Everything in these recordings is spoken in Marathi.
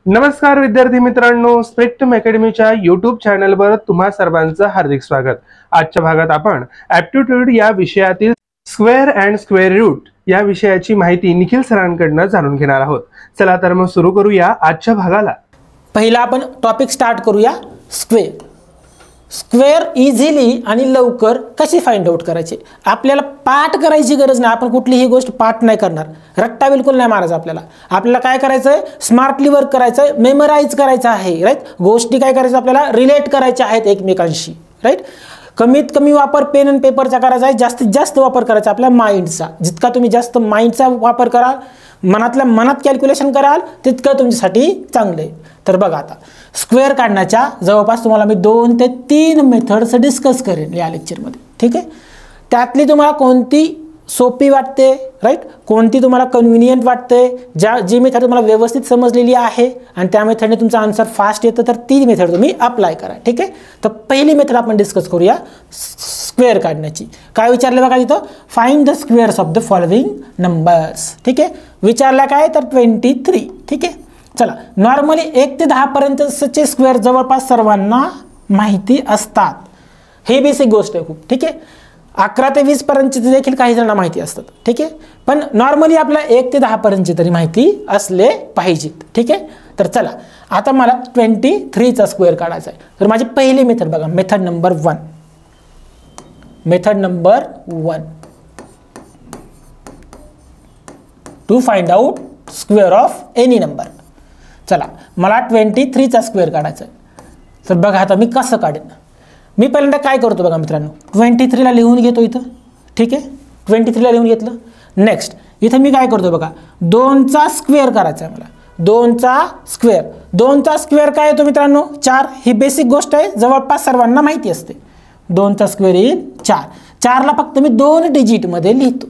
नमस्कार विद्यार्थी मित्रांनो, स्पेक्ट्रम अकॅडमीच्या यूट्यूब चॅनलवर तुम्हा सर्वांचं हार्दिक स्वागत। आजच्या भागात आपण ॲप्टिट्यूड या विषयातील स्क्वेअर अँड स्क्वेअर रूट या विषयाची माहिती निखिल सरांकडून जाणून घेणार आहोत। चला तर मग सुरू करूया आजच्या भागाला। पहिला आपण टॉपिक स्टार्ट करूया स्क्वेअर। स्क्वेअर इझिली आणि लवकर कशी फाइंड आउट करायचे। आपल्याला पाठ करायची गरज नाही, आपण कुठलीही गोष्ट पाठ नाही करणार, रट्टा बिलकुल नाही मारायचा। आपल्याला काय करायचं आहे, स्मार्टली वर्क करायचं आहे, मेमराइज करायचं आहे, राईट। गोष्टी काय करायचं आपल्याला, रिलेट करायच्या आहेत एकमेकांशी, राईट। कमीत कमी वापर पेन आणि पेपरचा करायचा आहे, जास्तीत जास्त वापर करायचा आपल्या माइंडचा। जितका तुम्ही जास्त माइंडचा वापर कराल, मनातल्या मनात कॅल्क्युलेशन कराल, तितकं तुमच्यासाठी चांगलं आहे। तर बघा, आता स्क्वेअर काढण्याच्या जवळपास तुम्हाला मी 2 ते 3 मेथड्स डिस्कस करेन या लेक्चरमध्ये, ठीक आहे। त्यातली तुम्हाला कोणती सोपी वाटते, राईट, कोणती तुम्हाला कन्व्हिनियंट वाटते, जी मेथड तुम्हाला व्यवस्थित समजलेली आहे आणि त्या मेथडने तुमचा आन्सर फास्ट येतं, तर ती मेथड तुम्ही अप्लाय करा, ठीक आहे। तर पहिली मेथड आपण डिस्कस करूया स्क्वेअर काढण्याची। काय विचारलं बघा तिथं, find the squares of the following numbers, ठीक आहे। विचारलं काय, तर 23, ठीक आहे। चला, नॉर्मली 1 ते 10 पर्यंतचे स्क्वेअर जवळपास सर्वांना माहिती असतात, हे बेसिक गोष्ट आहे खूप, ठीक आहे। 11 ते 20 पर्यंतचे देखील काही जणांना माहिती असतात, ठीक आहे। पण नॉर्मली आपल्याला 1 ते 10 पर्यंतचे तरी माहिती असले पाहिजेत, ठीक आहे। तर चला, आता मला 23चा स्क्वेअर काढायचा आहे। तर माझी पहिली मेथड बघा, method number 1, method number 1 to find out square of any number. चला, मला 23चा स्क्वेअर काढायचा आहे। तर बघा आता मी कसं काढेन। मी पहिल्यांदा काय करतो बघा मित्रांनो, 23ला लिहून घेतो इथं, ठीक आहे। 23ला लिहून घेतलं। नेक्स्ट इथं मी काय करतो बघा, 2चा स्क्वेअर करायचा आहे मला। 2चा स्क्वेअर काय येतो मित्रांनो, 4। ही बेसिक गोष्ट आहे, जवळपास सर्वांना माहिती असते। 2चा स्क्वेअर येईल 4। 4ला फक्त मी 2 डिजिटमध्ये लिहितो,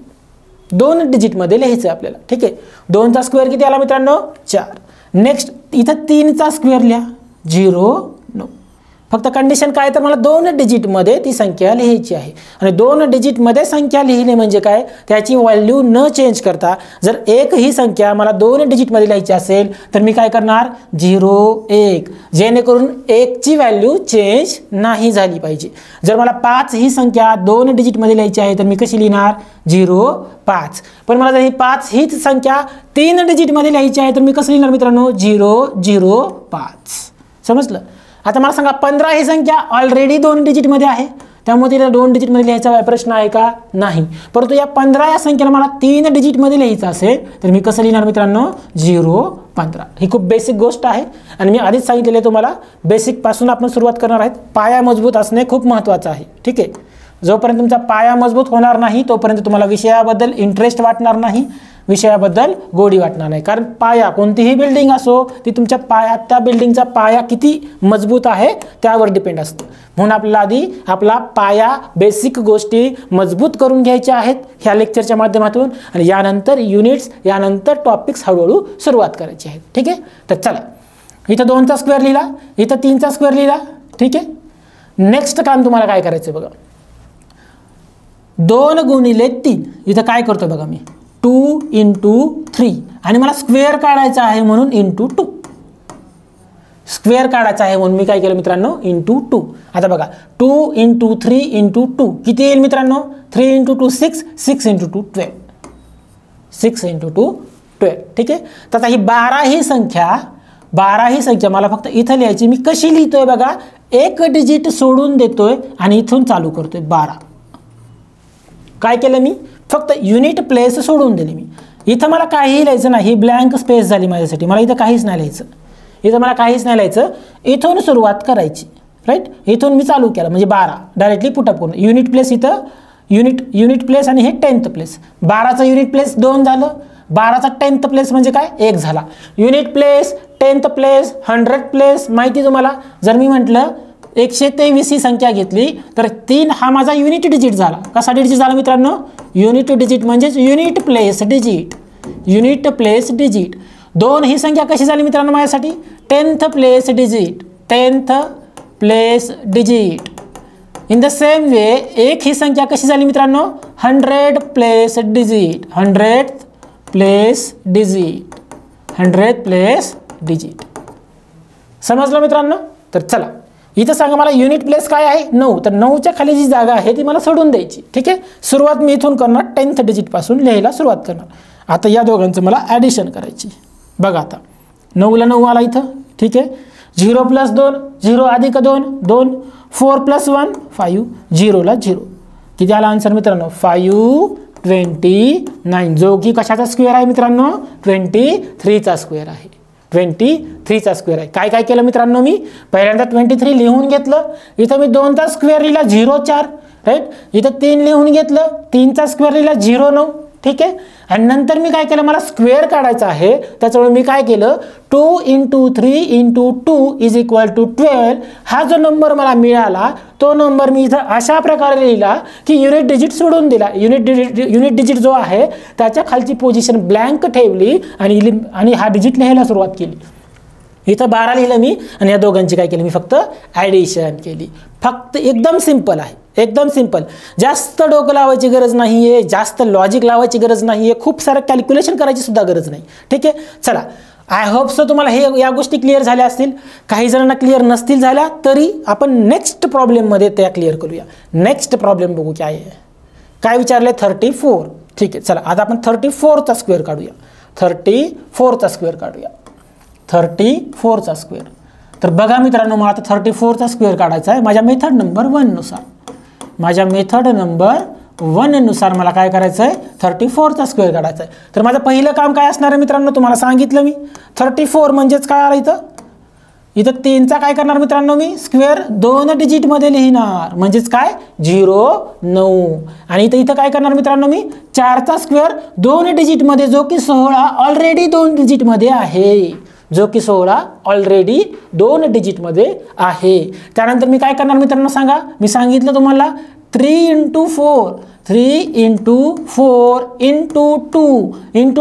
2 डिजिटमध्ये लिहायचं आहे आपल्याला, ठीक आहे। 2चा स्क्वेअर किती आला मित्रांनो, 4। नेक्स्ट इथं 3चा स्क्वेअर लिहा, 0, 9। फक्त कंडिशन काय, तर मला 2 डिजिटमध्ये ती संख्या लिहायची आहे। आणि 2 डिजिटमध्ये संख्या लिहिणे म्हणजे काय, त्याची व्हॅल्यू न चेंज करता जर एक ही संख्या मला 2 डिजिटमध्ये लिहायची असेल तर मी काय करणार, 0, 1, जेणेकरून 1ची व्हॅल्यू चेंज नाही झाली पाहिजे। जर मला 5 ही संख्या 2 डिजिटमध्ये लिहायची आहे तर मी कशी लिहिणार, 0, 5। पण मला जर ही 5 हीच संख्या 3 डिजिटमध्ये लिहायची आहे तर मी कसं लिहिणार मित्रांनो, 0, 0, 5। समजलं। आता मला सांगा, 15 ही संख्या ऑलरेडी 2 डिजिटमध्ये आहे, त्यामुळे तिला 2 डिजिटमध्ये लिहायचा प्रश्न आहे का, नाही। परंतु या 15 या संख्येला मला 3 डिजिटमध्ये लिहायचं असेल तर मी कसं लिहिणार मित्रांनो, 0, 15। ही खूप बेसिक गोष्ट आहे आणि मी आधीच सांगितलेलं आहे तुम्हाला, बेसिकपासून आपण सुरुवात करणार आहेत। पाया मजबूत असणे खूप महत्त्वाचं आहे, ठीक आहे। जोपर्यंत तुमचा पाया मजबूत होणार नाही तोपर्यंत तुम्हाला विषयाबद्दल इंटरेस्ट वाटणार नाही, विषयाबद्दल गोडी वाटणार नाही। कारण पाया, कोणतीही बिल्डिंग असो, ती तुमच्या पाया, त्या बिल्डिंगचा पाया किती मजबूत आहे त्यावर डिपेंड असतं। म्हणून आपल्याला आधी आपला पाया, बेसिक गोष्टी मजबूत करून घ्यायच्या आहेत ह्या लेक्चरच्या माध्यमातून, आणि यानंतर युनिट्स, यानंतर टॉपिक्स हळूहळू सुरुवात करायची आहे, ठीक आहे। तर चला, इथं 2चा स्क्वेअर लिहिला, इथं 3चा स्क्वेअर लिहिला, ठीक आहे। नेक्स्ट काम तुम्हाला काय करायचं बघा, 2 गुणिले 3, इथं काय करतो बघा मी, 2 × 3, आणि मला स्क्वेअर काढायचा आहे म्हणून × 2, स्क्वेअर काढायचा आहे म्हणून मी काय केलं मित्रांनो, × 2। आता बघा, 2 × 3 × 2 किती येईल मित्रांनो, 3 × 2 6, 6 × 2 12, 6 × 2 12, ठीक आहे। तर आता ही 12 ही संख्या मला फक्त इथं लिहायची। मी कशी लिहितोय बघा, 1 डिजिट सोडून देतोय आणि इथून चालू करतोय 12। काय केलं मी, फक्त युनिट प्लेस सोडून दिली मी। इथं मला काहीही लिहायचं नाही, ही ब्लँक स्पेस झाली माझ्यासाठी, मला इथं काहीच नाही लिहायचं, इथं मला काहीच नाही लिहायचं। इथून सुरुवात करायची, राईट। इथून मी चालू केलं म्हणजे 12 डायरेक्टली पुटअप करून, युनिट प्लेस इथं युनिट प्लेस, आणि हे 10th प्लेस। 12चा युनिट प्लेस 2 झालं, 12चा 10th प्लेस म्हणजे काय, 1 झाला। Unit place, 10th place, 100th place माहिती तुम्हाला। जर मी म्हटलं 123 ही संख्या घेतली तर 3 हा माझा युनिट डिजिट झाला। कसा डिजिट झाला मित्रांनो, युनिट डिजिट म्हणजेच unit place digit, unit place digit. 2 ही संख्या कशी झाली मित्रांनो माझ्यासाठी, 10th place digit, 10th place digit. In the same वे 1 ही संख्या कशी झाली मित्रांनो, 100th place digit, 100th place digit, 100th place digit. समजलं मित्रांनो? तर चला इथं सांगा मला युनिट प्लेस काय आहे 9, तर 9च्या खाली जी जागा आहे ती मला सोडून द्यायची. ठीक आहे, सुरुवात मी इथून करणार 10th डिजिट पासून लिहायला सुरुवात करणार. आता या दोघांचं मला ॲडिशन करायची. बघा आता 9ला 9 आला इथं. ठीक आहे, 0 + 2 0 + 2 2 4 + 1 5 0ला 0. किती आला आन्सर मित्रांनो? 529, जो की कशाचा स्क्वेअर आहे मित्रांनो? 23चा स्क्वेअर आहे. 23चा स्क्वेअर आहे. काय काय केलं मित्रांनो? मी पहिल्यांदा 23 लिहून घेतलं. इथं मी 2चा स्क्वेअर लिहिला 0,4 राईट. इथं 3 लिहून घेतलं, 3चा स्क्वेअर लिहिला 0,9. ठीक आहे, आणि नंतर मी काय केलं? मला स्क्वेअर काढायचा आहे, त्याच्यामुळे मी काय केलं? 2 × 3 × 2 = 12. हा जो नंबर मला मिळाला तो नंबर मी इथं अशा प्रकारे लिहिला की युनिट डिजिट सोडून दिला. युनिट डिजिट जो आहे त्याच्या खालची पोझिशन ब्लँक ठेवली आणि हा डिजिट लिहायला सुरुवात केली. इथं 12 लिहिलं मी आणि या दोघांची काय केली? मी फक्त ॲडिशन केली. फक्त एकदम सिंपल आहे, एकदम सिंपल. जास्त डोकं लावायची गरज नाही आहे, जास्त लॉजिक लावायची गरज नाही आहे, खूप सारं कॅल्क्युलेशन करायची सुद्धा गरज नाही. ठीक आहे, चला आय होप सो तुम्हाला या गोष्टी क्लिअर झाल्या असतील. काही जणांना क्लिअर नसतील झाल्या तरी आपण नेक्स्ट प्रॉब्लेममध्ये त्या क्लिअर करूया. नेक्स्ट प्रॉब्लेम बघू काय आहे. काय विचारले? 34. ठीक आहे, चला आता आपण 34चा स्क्वेअर काढूया. 34चा स्क्वेअर काढूया. 34चा स्क्वेअर. तर बघा मित्रांनो, मला आता 34चा स्क्वेअर काढायचा आहे माझ्या मेथड नंबर 1 नुसार. माझ्या मेथड नंबर 1 नुसार मला काय करायचं आहे? 34चा स्क्वेअर काढायचा आहे. तर माझं पहिलं काम काय असणार आहे मित्रांनो? तुम्हाला सांगितलं मी 34 म्हणजेच काय आलं इथं? इथं 3चा काय करणार मित्रांनो? मी स्क्वेअर 2 डिजिटमध्ये लिहिणार, म्हणजेच काय? 0 9. आणि इथं काय करणार मित्रांनो? मी 4चा स्क्वेअर 2 डिजिटमध्ये, जो की 16 ऑलरेडी 2 डिजिटमध्ये आहे. जो की 16 ऑलरेडी 2 डिजिटमध्ये आहे. त्यानंतर मी काय करणार मित्रांनो सांगा? मी सांगितलं तुम्हाला 3 × 4 3 × 4 ×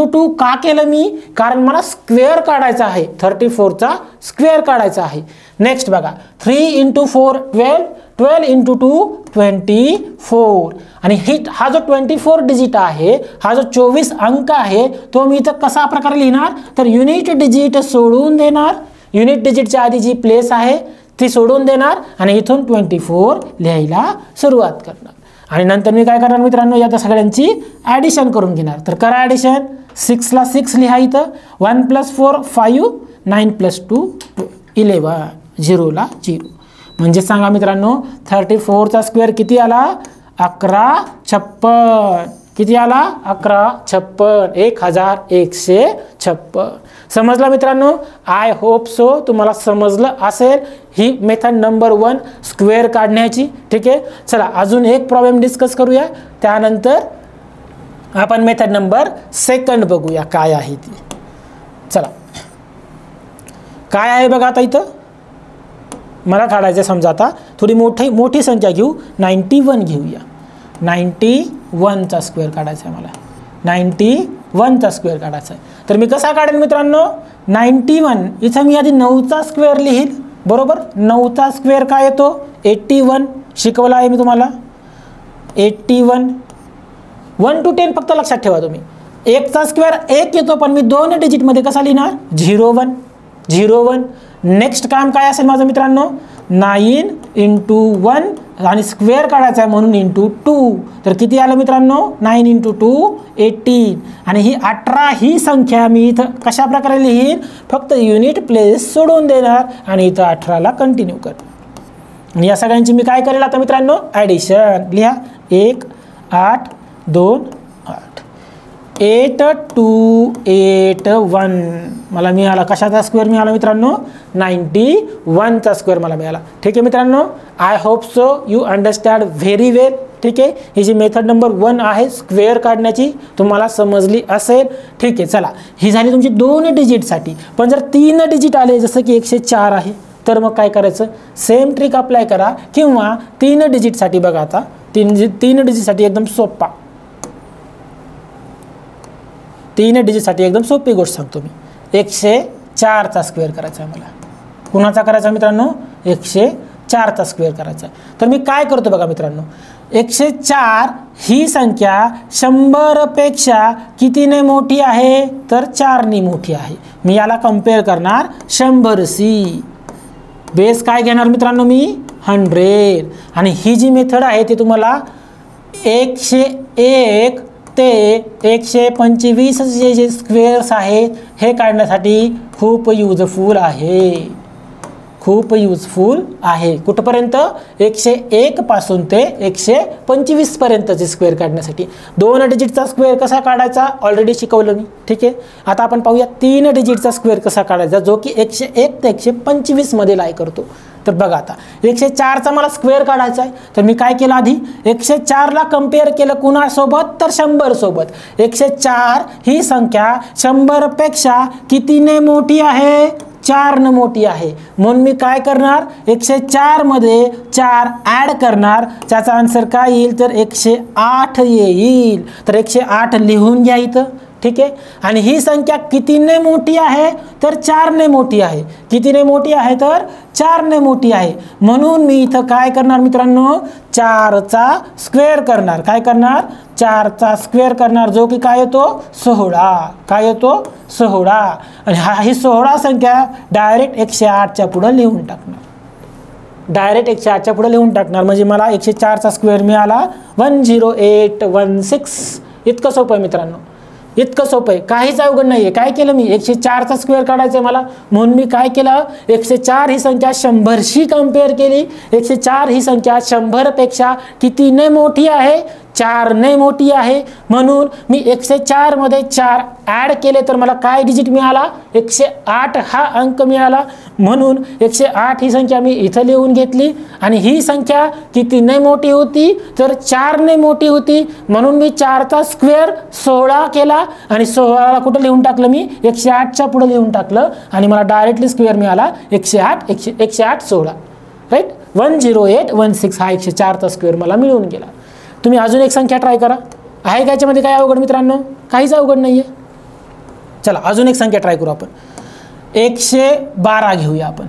2 का केलं मी? कारण मला स्क्वेअर काढायचा आहे, 34चा स्क्वेअर काढायचा आहे. नेक्स्ट बघा 3 × 4 12 12 × 2 24. आणि हा जो 24 डिजिट आहे, हा जो 24 अंक आहे, तो मी इथं कसा प्रकारे लिहिणार? तर युनिट डिजिट सोडून देणार. युनिट डिजिटच्या आधी जी प्लेस आहे ती सोडून देणार आणि इथून 24 लिहायला सुरुवात करणार. आणि नंतर मी काय करणार मित्रांनो? या सगळ्यांची ॲडिशन करून घेणार. तर करा ॲडिशन. 6ला 6 लिहा इथं. 1 + 4 5 9 + 2 11 0ला 0. म्हणजे सांगा मित्रांनो 34चा स्क्वेअर किती आला? 1156. किती आला? 1156. 1156. समजलं मित्रांनो? आय होप सो तुम्हाला समजलं असेल ही मेथड नंबर 1 स्क्वेअर काढण्याची. ठीक आहे, चला अजून एक प्रॉब्लेम डिस्कस करूया, त्यानंतर आपण मेथड नंबर 2 बघूया काय आहे ती. चला काय आहे बघा. आता इथं मला काढायचं, समजा आता थोडी मोठी संख्या घेऊ, 91 घेऊया. 91चा स्क्वेअर काढायचा आहे मला. 91चा स्क्वेअर काढायचा आहे. तर मी कसा काढेन मित्रांनो? 91 इथं मी आधी 9चा स्क्वेअर लिहील. बरोबर, 9चा स्क्वेअर काय येतो? 81. शिकवला आहे मी तुम्हाला 81. 1 to 10 फक्त लक्षात ठेवा तुम्ही. 1चा स्क्वेअर 1 येतो, पण मी 2 डिजिटमध्ये कसा लिहिणार? 01 01. नेक्स्ट काम काय असेल माझं मित्रांनो? 9 × 1 आणि स्क्वेअर काढायचा आहे म्हणून × 2. तर किती आलं मित्रांनो? 9 × 2 18. आणि ही 18 ही संख्या मी इथं कशा प्रकारे लिहीन? फक्त युनिट प्लेस सोडून देणार आणि इथं 18ला कंटिन्यू कर. आणि या सगळ्यांची मी काय करेल आता मित्रांनो? ॲडिशन. लिहा 1 8 2 8 8 2 8 1. मला मिळाला कशाचा स्क्वेअर मिळाला मित्रांनो? 91चा स्क्वेअर मला मिळाला. ठीक आहे मित्रांनो, I hope so you understand very well. ठीक आहे, ही जी मेथड नंबर 1 आहे स्क्वेअर काढण्याची तुम्हाला समजली असेल. ठीक आहे, चला ही झाली तुमची 2 डिजिटसाठी. पण जर 3 डिजिट आले, जसं की 104 आहे, तर मग काय करायचं? सेम ट्रिक अप्लाय करा. किंवा 3 डिजिटसाठी बघा, आता 3 डिजिटसाठी एकदम सोपा, 3 डिजिटसाठी एकदम सोपी गोष्ट सांगतो मी. 104चा स्क्वेअर करायचा आहे मला. कुणाचा करायचा मित्रांनो? 104चा स्क्वेअर करायचा आहे. तर मी काय करतो बघा मित्रांनो, 104 ही संख्या 100पेक्षा कितीने मोठी आहे? तर 4ने मोठी आहे. मी याला कम्पेअर करणार 100C. बेस काय घेणार मित्रांनो मी 100 आणि ही जी मेथड आहे ती तुम्हाला 101 ते 125 जे स्क्वेअर्स आहेत हे काढण्यासाठी खूप युजफुल आहे कुठपर्यंत 101 पासून ते 125 पर्यंतचे स्क्वेअर काढण्यासाठी 2 डिजिटचा स्क्वेअर कसा काढायचा ऑलरेडी शिकवलं मी ठीक आहे आता आपण पाहूया 3 डिजिटचा स्क्वेअर कसा काढायचा जो की 101 ते 125 मध्ये लाई करतो तर बघा आता 104 चा मला स्क्वेअर काढायचा आहे तर मी काय केलं आधी 104 ला कंपेअर केलं कुणासोबत तर 100 सोबत 104 ही संख्या 100 पेक्षा कितीने मोठी आहे 4 ने मोठी आहे म्हणून मी काय करणार 104 मध्ये 4 ऍड करणार त्याचा आन्सर काय येईल तर 108 येईल तर 108 लिहून घ्या इथं ठीक आहे आणि ही संख्या कितीने मोठी आहे तर 4 ने मोठी आहे कितीने मोठी आहे तर 4 ने मोठी आहे म्हणून मी इथं काय करणार मित्रांनो 4 चा स्क्वेअर करणार काय करणार 4 चा स्क्वेअर करणार जो की काय येतो 16 काय येतो 16 आणि ही 16 संख्या डायरेक्ट 108 च्या पुढे लिहून टाकणार डायरेक्ट 108 च्या पुढे लिहून टाकणार म्हणजे मला 104 चा स्क्वेअर मिळाला 10816 इतकं सोपं आहे मित्रांनो इतकं सोपं आहे काहीच अवघड नाहीये काय केलं मी 104 चा स्क्वेअर काढायचा आहे मला म्हणून मी काय केलं 104 ही संख्या 100 शी कंपेअर केली 104 ही संख्या 100 पेक्षा कितीने मोठी आहे 4 ने मोठी आहे म्हणून मी 104 मध्ये 4 ऍड केले तर मला काय डिजिट मिळाला 108 हा अंक मिळाला म्हणून 108 ही संख्या मी इथं लिहून घेतली आणि ही संख्या कितीने मोठी होती तर 4 ने मोठी होती म्हणून मी 4 चा स्क्वेअर 16 केला आणि 16 ला कुठं लिहून टाकलं मी 108 च्या पुढे लिहून टाकलं आणि मला डायरेक्टली स्क्वेअर मिळाला 108 16 राईट 10816 हा 104 चा स्क्वेअर मला मिळून गेला तुम्ही अजून एक संख्या ट्राय करा आहे का याच्यामध्ये काय अवघड मित्रांनो काहीच अवघड नाहीये चला अजून एक संख्या ट्राय करू आपण 112 घेऊया आपण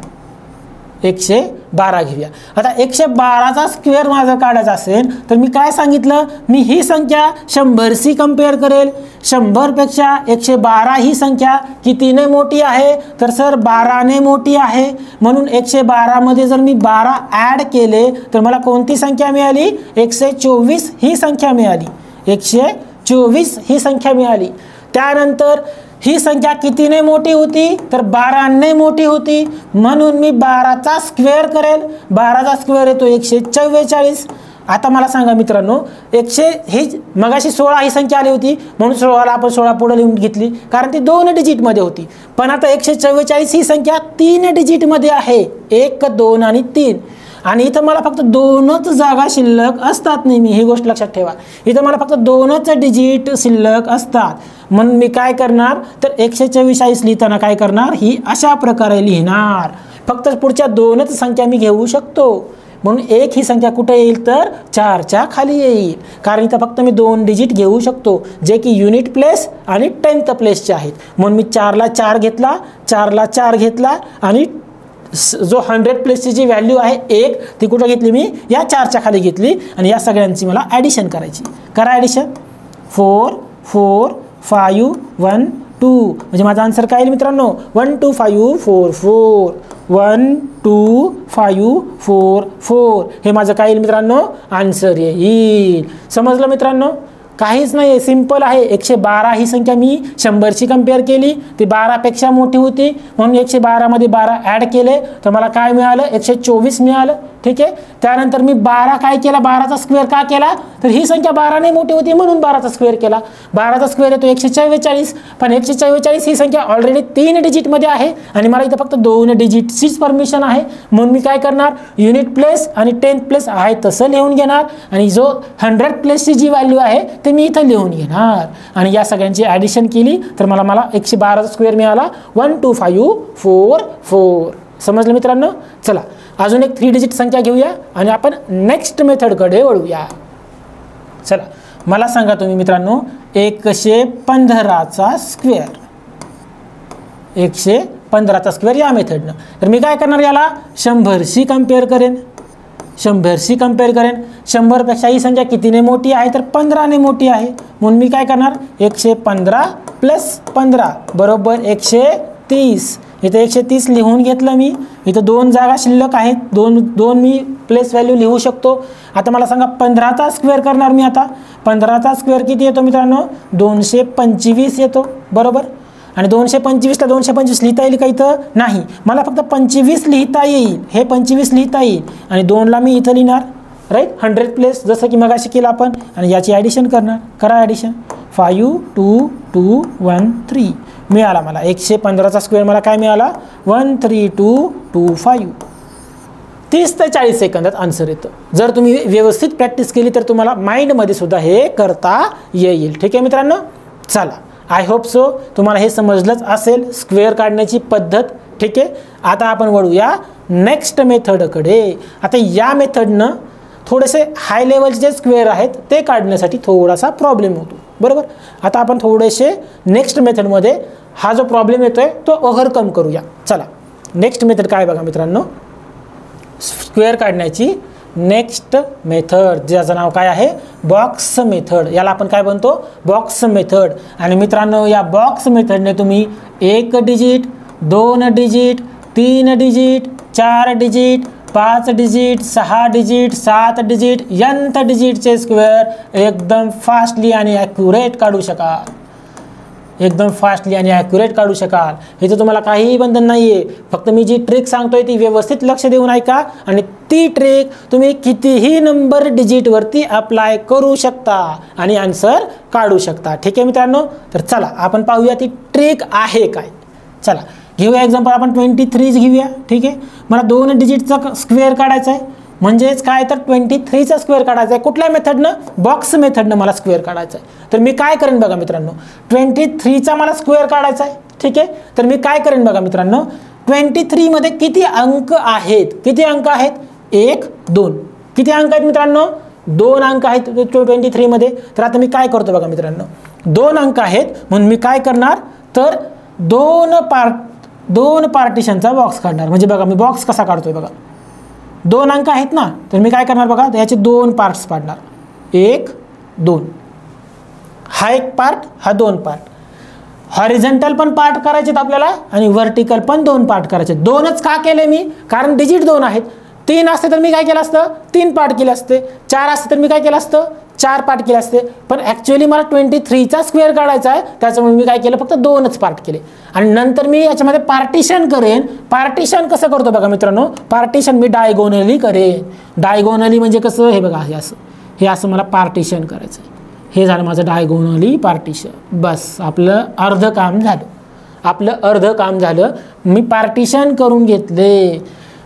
112 घेऊया आता 112 चा स्क्वेअर माझा काढायचा असेल तर मी काय सांगितलं मी ही संख्या 100 शी कंपेअर करेल 100 पेक्षा 112 ही संख्या कितीने मोठी आहे तर सर 12 ने मोठी आहे म्हणून 112 मध्ये जर मी 12 ऍड केले तर मला कोणती संख्या मिळाली 124 ही संख्या मिळाली 124 ही संख्या मिळाली त्यानंतर ही संख्या कितीने मोठी होती तर 12 ने मोठी होती म्हणून मी 12 चा स्क्वेअर करेल 12 चा स्क्वेअर येतो 144 आता मला सांगा मित्रांनो 100 ही मगाशी 16 ही संख्या आली होती म्हणून 16 ला आपण 16 पुढे लिहून घेतली कारण ती 2 डिजिट मध्ये होती पण आता 144 ही संख्या 3 डिजिट मध्ये आहे 1 2 आणि 3 आणि इथं मला फक्त 2च जागा शिल्लक असतात नेहमी ही गोष्ट लक्षात ठेवा इथं मला फक्त 2च डिजिट शिल्लक असतात म्हणून मी काय करणार तर 144 लिहिताना काय करणार ही अशा प्रकारे लिहिणार फक्त पुढच्या 2च संख्या मी घेऊ शकतो म्हणून 1 ही संख्या कुठे येईल तर 4 च्या खाली येईल कारण इथं फक्त मी 2 डिजिट घेऊ शकतो जे की युनिट प्लेस आणि 10th प्लेसचे आहेत म्हणून मी 4 ला 4 घेतला 4 ला 4 घेतला आणि जो 100 प्लेसची जी व्हॅल्यू आहे 1 ती कुठं घेतली मी या 4 च्या खाली घेतली आणि या सगळ्यांची मला ॲडिशन करायची करा ॲडिशन 4 4 5 1 2 म्हणजे माझा आन्सर काय येईल मित्रांनो 1 2 5 4 4 1 2 5 4 4 हे माझं काय येईल मित्रांनो आन्सर येईल समजलं मित्रांनो काहीच नाही सिंपल आहे 112 ही संख्या मी 100 शी कंपेअर केली ती 12 पेक्षा मोठी होती म्हणून 112 मध्ये 12 ऍड केले तर मला काय मिळालं 124 मिळालं ठीक आहे त्यानंतर मी 12 काय केला 12 चा स्क्वेअर का केला तर ही संख्या 12 ने मोठी होती म्हणून 12 चा स्क्वेअर केला 12 चा स्क्वेअर येतो 144 पण 144 ही संख्या ऑलरेडी 3 डिजिट मध्ये आहे आणि मला इथं फक्त 2 डिजिटचीच परमिशन आहे म्हणून मी काय करणार युनिट प्लेस आणि 10th प्लेस आहे तसं लिहून घेणार आणि जो 100 प्लेसची जी व्हॅल्यू आहे ते मी इथं लिहून घेणार आणि या सगळ्यांची ॲडिशन केली तर मला 112 चा स्क्वेअर मिळाला 1 2 5 4 4 समजलं मित्रांनो चला अजून एक 3 डिजिट संख्या घेऊया आणि आपण नेक्स्ट मेथडकडे वळूया चला मला सांगा तुम्ही मित्रांनो 115 चा स्क्वेअर 115 चा स्क्वेअर या मेथडनं तर मी काय करणार याला 100 शी कंपेअर करेन 100 शी कंपेअर करेन 100 पेक्षा ही संख्या कितीने मोठी आहे तर 15 ने मोठी आहे म्हणून मी काय करणार 115 प्लस 15 बरोबर 130 इथं 130 लिहून घेतलं मी. इथं 2 जागा शिल्लक आहेत, दोन मी प्लेस व्हॅल्यू लिहू शकतो. आता मला सांगा 15चा स्क्वेअर करणार मी. आता 15चा स्क्वेअर किती येतो मित्रांनो? 225 येतो, बरोबर. आणि 225ला 225 लिहिता येईल का इथं? नाही. मला फक्त 25 लिहिता येईल, हे 25 लिहिता येईल. आणि 2ला मी इथं लिहिणार, राईट. 100 प्लेस जसं की मगाशी केलं आपण. आणि याची ॲडिशन करणार. करा ॲडिशन. 5 2 2 1 3 मिळाला मला. 115चा स्क्वेअर मला काय मिळाला? 13225. 30 ते 40 सेकंदात आन्सर येतं. जर तुम्ही व्यवस्थित प्रॅक्टिस केली तर तुम्हाला माइंडमध्ये सुद्धा हे करता येईल. ठीक आहे मित्रांनो, चला. आय होप सो तुम्हाला हे समजलंच असेल स्क्वेअर काढण्याची पद्धत. ठीक आहे, आता आपण वळूया नेक्स्ट मेथडकडे. आता या मेथडनं थोडेसे हाय लेवलचे जे स्क्वेअर आहेत ते काढण्यासाठी थोडासा प्रॉब्लेम होतो, बरोबर. आता आपण थोडेसे नेक्स्ट मेथडमध्ये हा जो प्रॉब्लेम येतोय तो ओव्हरकम करूया. चला, नेक्स्ट मेथड काय बघा मित्रांनो, स्क्वेअर काढण्याची नेक्स्ट मेथड, ज्याचं नाव काय आहे? Box method. याला आपण काय म्हणतो? Box method. आणि मित्रांनो, या बॉक्स मेथडने तुम्ही 1 digit, 2 digit, 3 digit, 4 digit, 5 digit, 6 digit, 7 digit, nth डिजिटचे स्क्वेअर एकदम फास्टली आणि ॲक्युरेट काढू शकाल. एकदम फास्टली आणि ॲक्युरेट काढू शकाल. इथं तुम्हाला काहीही बंधन नाही आहे. फक्त मी जी ट्रिक सांगतोय ती व्यवस्थित लक्ष देऊन ऐका आणि ती ट्रिक तुम्ही कितीही नंबर डिजिटवरती अप्लाय करू शकता आणि आन्सर काढू शकता. ठीक आहे मित्रांनो, तर चला आपण पाहूया ती ट्रिक आहे काय. चला घेऊया एक्झाम्पल, आपण 23 घेऊया. ठीक आहे, मला 2 डिजिटचा स्क्वेअर काढायचा आहे. म्हणजेच काय तर 23चा स्क्वेअर काढायचा आहे. कुठल्या मेथडनं? बॉक्स मेथडनं मला स्क्वेअर काढायचा आहे. तर मी काय करेन बघा मित्रांनो, 23चा मला स्क्वेअर काढायचा आहे. ठीक आहे, तर मी काय करेन बघा मित्रांनो, 23 मध्ये किती अंक आहेत? किती अंक आहेत? 1 2. किती अंक आहेत मित्रांनो? 2 अंक आहेत 23 मध्ये. तर आता मी काय करतो बघा मित्रांनो, 2 अंक आहेत म्हणून मी काय करणार तर 2 पार्टिशनचा बॉक्स काढणार. म्हणजे बघा मी बॉक्स कसा काढतोय बघा, 2 अंक आहेत ना, तर मी काय करणार बघा, याचे 2 पार्ट्स पाडणार. 1 2. हा एक पार्ट, हा 2 पार्ट. हॉरिझॉन्टल पण पार्ट करायचेत आपल्याला आणि व्हर्टिकल पण 2 पार्ट करायचे. 2च का केले मी? कारण डिजिट 2 आहेत. 3 असते तर मी काय केलं असतं? 3 पार्ट केले असते. 4 असते तर मी काय केलं असतं? 4 पार्ट केले असते. पण ॲक्च्युअली मला 23चा स्क्वेअर काढायचा आहे, त्याच्यामुळे मी काय केलं? फक्त 2च पार्ट केले. आणि नंतर मी याच्यामध्ये पार्टिशन करेन. पार्टिशन कसं करतो बघा मित्रांनो, पार्टिशन मी डायगोनली करेन. डायगोनली म्हणजे कसं? हे बघा, हे असं मला पार्टिशन करायचं आहे. हे झालं माझं डायगोनली पार्टिशन. बस आपलं अर्ध काम झालं. मी पार्टिशन करून घेतले.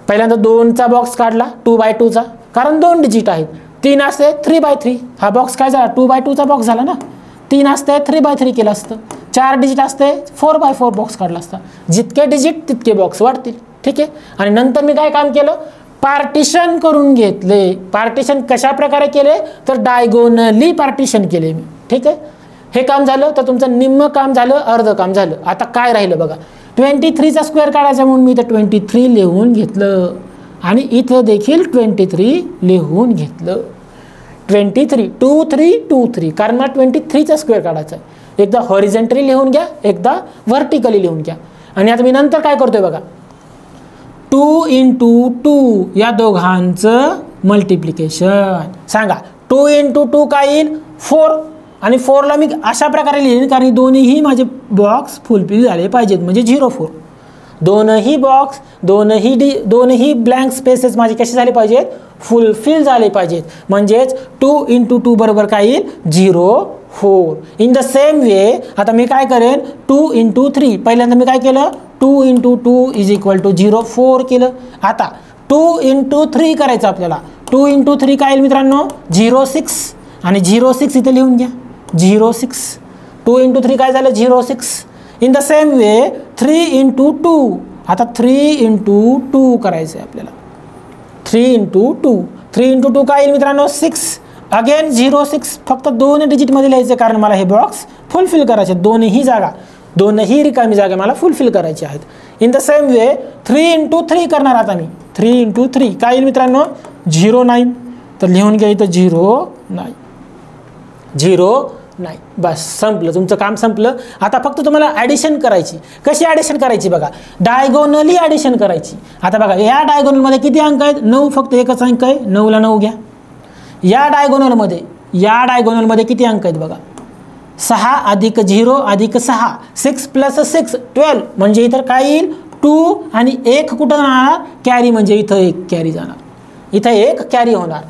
पहिल्यांदा 2चा बॉक्स काढला 2x2चा, कारण 2 डिजिट आहेत. 3 असते 3x3. हा बॉक्स काय झाला? 2x2चा बॉक्स झाला ना. 3 असते 3x3 केलं असतं. 4 डिजिट असते 4x4 बॉक्स काढला असता. जितके डिजिट तितके बॉक्स वाढतील. ठीक आहे, आणि नंतर मी काय काम केलं? पार्टिशन करून घेतले. पार्टिशन कशा प्रकारे केले तर डायगोनली पार्टिशन केले मी. ठीक आहे, हे काम झालं. तर तुमचं निम्म काम झालं, अर्ध काम झालं. आता काय राहिलं बघा, 23चा स्क्वेअर काढायचा म्हणून मी इथं 23 लिहून घेतलं आणि इथं देखील 23 लिहून घेतलं. 23 2 3 2 3, कारण मला 23चा स्क्वेअर काढायचा आहे. एकदा हॉरिझॉन्टली लिहून घ्या, एकदा व्हर्टिकली लिहून घ्या. आणि आता मी नंतर काय करतोय बघा, 2 × 2 या दोघांचं मल्टिप्लिकेशन. सांगा 2 × 2 काय येईल? 4. आणि 4ला मी अशा प्रकारे लिहिन कारण दोन्हीही माझे बॉक्स फुलफिल झाले पाहिजेत, म्हणजे 0 4. दोनही बॉक्स, दोनही ब्लँक स्पेसेस माझे कसे झाले पाहिजेत? फुलफिल झाले पाहिजेत. म्हणजेच 2 × 2 बरोबर काय येईल? 0 4. इन द सेम वे आता मी काय करेन, 2 × 3. पहिल्यांदा मी काय केलं? 2 × 2 = 0 4 केलं. आता 2 × 3 करायचं आपल्याला. 2 × 3 काय येईल मित्रांनो? 0 6. आणि 0 6 इथे लिहून घ्या, 0 6. 2 × 3 काय झालं? 0 6. इन द सेम वे 3 × 2. आता 3 × 2 करायचं आहे आपल्याला. 3 × 2. 3 × 2 काय येईल मित्रांनो? 6. अगेन 0 6. फक्त 2 डिजिटमध्ये लिहायचं कारण मला हे बॉक्स फुलफिल करायचे. दोनही रिकामी जागा मला फुलफिल करायचे आहेत. इन द सेम वे 3 × 3 करणार आता मी. 3 × 3 काय येईल मित्रांनो? 0 9. तर लिहून घ्या इथं 0 9. 0 नाही. बस संपलं, तुमचं काम संपलं. आता फक्त तुम्हाला ॲडिशन करायची. कशी ॲडिशन करायची बघा, डायगोनली ॲडिशन करायची. आता बघा या डायगोनलमध्ये किती अंक आहेत, 9, फक्त एकच अंक आहे, 9ला 9 घ्या. या डायगोनलमध्ये किती अंक आहेत बघा, 6 अधिक 0 अधिक 6, 6 + 6 12, म्हणजे इतर काय येईल 2 आणि 1 कुठं जाणार, कॅरी, म्हणजे इथं 1 कॅरी जाणार, इथं 1 कॅरी होणार.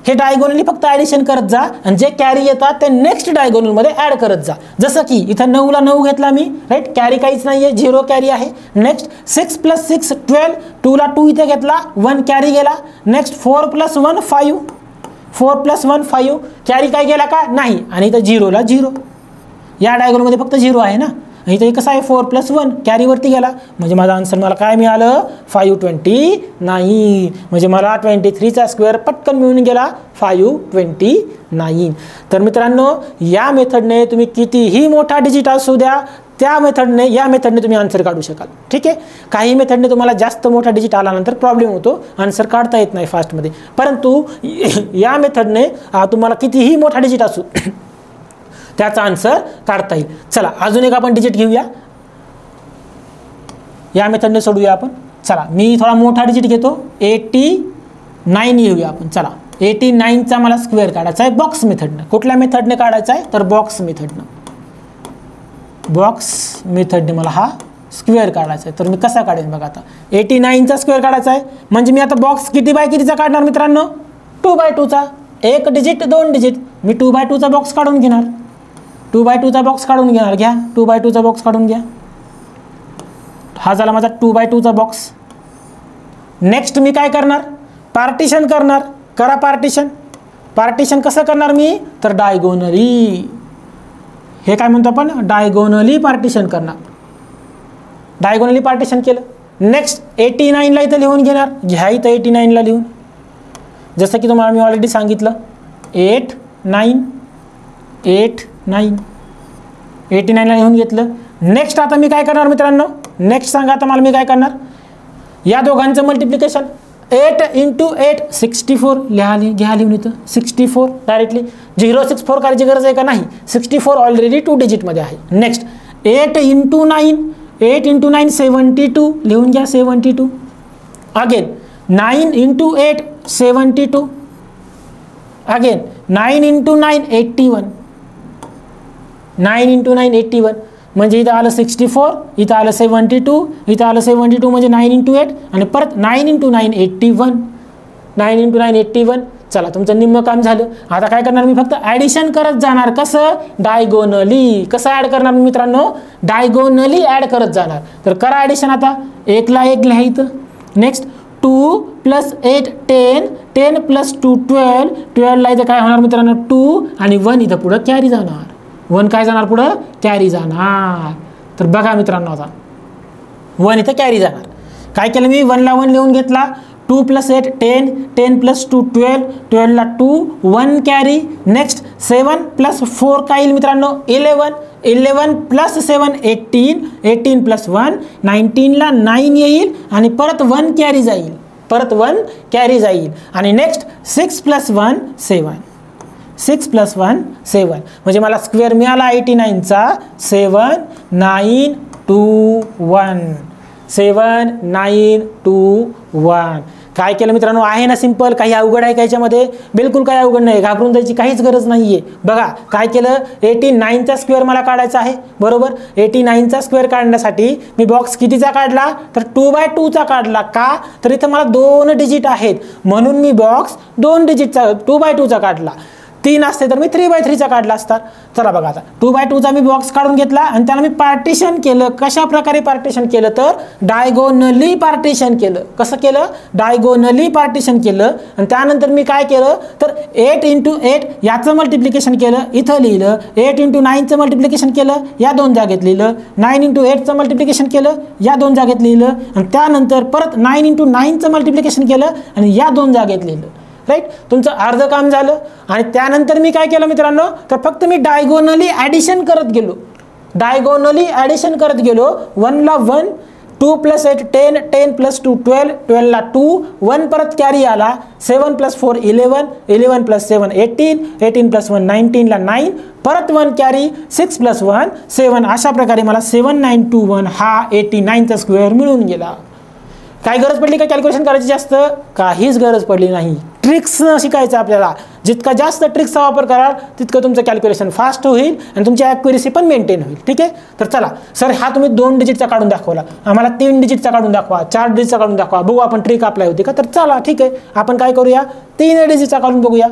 हे डायगोनली फक्त ॲडिशन करत जा आणि जे कॅरी येतात ते नेक्स्ट डायगोनलमध्ये ॲड करत जा. जसं की इथं 9ला 9 घेतला मी, राईट, कॅरी काहीच नाही आहे, 0 कॅरी आहे. नेक्स्ट 6 + 6 12, 2ला 2 इथे घेतला, 1 कॅरी गेला. नेक्स्ट 4 + 1 5, 4 + 1 5, कॅरी काय गेला का नाही, आणि इथं 0ला 0. या डायगोनलमध्ये फक्त 0 आहे ना, इथं कसं आहे 4 + 1 कॅरीवरती गेला, म्हणजे माझा आन्सर मला काय मिळालं 529. म्हणजे मला 23चा स्क्वेअर पटकन मिळून गेला 529. तर मित्रांनो, या मेथडने तुम्ही कितीही मोठा डिजिट असू द्या, या मेथडने तुम्ही आन्सर काढू शकाल. ठीक आहे. काही मेथडने तुम्हाला जास्त मोठा डिजिट आल्यानंतर प्रॉब्लेम होतो, आन्सर काढता येत नाही फास्टमध्ये. परंतु या मेथडने तुम्हाला कितीही मोठा डिजिट असू त्याचा आन्सर काढता येईल. चला अजून एक आपण डिजिट घेऊया, या मेथडने सोडूया आपण. चला मी थोडा मोठा डिजिट घेतो, 89 घेऊया आपण. चला 89चा मला स्क्वेअर काढायचा आहे बॉक्स मेथडनं. कुठल्या मेथडने काढायचा आहे तर बॉक्स मेथडने मला हा स्क्वेअर काढायचा आहे. तर मी कसा काढेन बघा, आता 89चा स्क्वेअर काढायचा आहे, म्हणजे मी आता बॉक्स किती बाय कितीचा काढणार मित्रांनो, 2x2चा. 1 डिजिट 2 डिजिट, मी 2x2चा बॉक्स काढून घेणार, 2x2चा बॉक्स काढून घेणार. घ्या 2x2चा बॉक्स काढून घ्या. हा झाला माझा 2x2चा बॉक्स. नेक्स्ट मी काय करणार, पार्टिशन करणार. करा पार्टिशन कसं करणार मी तर डायगोनली. हे काय म्हणतो आपण, डायगोनली पार्टिशन करणार. डायगोनली पार्टिशन केलं. नेक्स्ट 89ला इथं लिहून घेणार. घ्या इथं 89ला लिहून, जसं की तुम्हाला मी ऑलरेडी सांगितलं 89ला लिहून घेतलं. नेक्स्ट आता मी काय करणार मित्रांनो, नेक्स्ट सांगा आता मला मी काय करणार, या दोघांचं मल्टिप्लिकेशन. 8 × 8 64, घ्या लिहून इथं 64 डायरेक्टली. 064 करायची गरज आहे का नाही, 64 ऑलरेडी 2 डिजिटमध्ये आहे. नेक्स्ट 8 × 9 72, लिहून घ्या 72. अगेन 9 × 8 72, अगेन 9 × 9 81, 9 × 9 81, म्हणजे इथं आलं 64, इथं आलं 72, इथं आलं 72, म्हणजे 9 × 8 आणि परत 9 × 9 81, 9 × 9 81. चला तुमचं निम्मं काम झालं. आता काय करणार मी, फक्त ॲडिशन करत जाणार. कसं, डायगोनली. कसं ॲड करणार मित्रांनो, डायगोनली ॲड करत जाणार. तर करा ॲडिशन. आता 1ला 1 लिहा इथं. नेक्स्ट 2 + 8 10, 10 + 2 12, 12ला इथं काय होणार मित्रांनो 2 आणि 1 इथं पुढं कॅरी जाणार. 1 काय जाणार पुढं, कॅरी जाणार. तर बघा मित्रांनो, आता 1 इथं कॅरी जाणार. काय केलं मी, 1ला 1 लिहून घेतला. 2 + 8 10, 10 + 2 12, 12ला 2, 1 कॅरी. नेक्स्ट 7 + 4 काय येईल मित्रांनो 11, 11 + 7 18, 18 + 1 19ला 9 येईल आणि परत 1 कॅरी जाईल, आणि नेक्स्ट 6 + 1 7, 6 + 1 7, म्हणजे मला स्क्वेअर मिळाला 89चा 7921, 7921. काय केलं मित्रांनो, आहे ना सिंपल, काही अवघड आहे का याच्यामध्ये, बिलकुल काही अवघड नाही, घाबरून जायची काहीच गरज नाही आहे. बघा काय केलं, 89चा स्क्वेअर मला काढायचा आहे बरोबर. 89चा स्क्वेअर काढण्यासाठी मी बॉक्स कितीचा काढला तर 2x2चा काढला. का तर इथं मला 2 डिजिट आहेत म्हणून मी बॉक्स 2 डिजिटचा 2x2चा काढला. 3 असते तर मी 3x3चा काढला असता. चला बघा, आता 2x2चा मी बॉक्स काढून घेतला आणि त्याला मी पार्टिशन केलं. कशा प्रकारे पार्टिशन केलं तर डायगोनली पार्टिशन केलं. कसं केलं, डायगोनली पार्टिशन केलं. आणि त्यानंतर मी काय केलं तर 8 × 8 याचं मल्टिप्लिकेशन केलं, इथं लिहिलं. 8 × 9चं मल्टिप्लिकेशन केलं, या 2 जागेत लिहिलं. 9 × 8चं मल्टिप्लिकेशन केलं, या 2 जागेत लिहिलं. आणि त्यानंतर परत 9 × 9चं मल्टिप्लिकेशन केलं आणि या 2 जागेत लिहिलं. राईट, तुमचं अर्ध काम झालं. आणि त्यानंतर मी काय केलं मित्रांनो तर फक्त मी डायगोनली ॲडिशन करत गेलो. 1ला 1, 2 + 8 10, 10 + 2 12, 12 ला 2, 1 परत कॅरी आला, 7 + 4 11, 11 + 7 18, 18 + 1 19 ला 9, परत 1 कॅरी, 6 + 1 7. अशा प्रकारे मला 7921 हा 89चा स्क्वेअर मिळून गेला. काय गरज पडली का कॅल्क्युलेशन करायची जास्त? काहीच गरज पडली नाही. ट्रिक्स शिकायचं आपल्याला. जितका जास्त ट्रिक्सचा वापर कराल तितकं तुमचं कॅल्क्युलेशन फास्ट होईल आणि तुमची ॲक्युरेसी पण मेंटेन होईल. ठीक आहे. तर चला सर, हा तुम्ही 2 डिजिटचा काढून दाखवला, आम्हाला 3 डिजिटचा काढून दाखवा, 4 डिजिटचा काढून दाखवा, बघू आपण ट्रिक अप्लाय होती का. तर चला ठीक आहे, आपण काय करूया, 3 डिजिटचा काढून बघूया.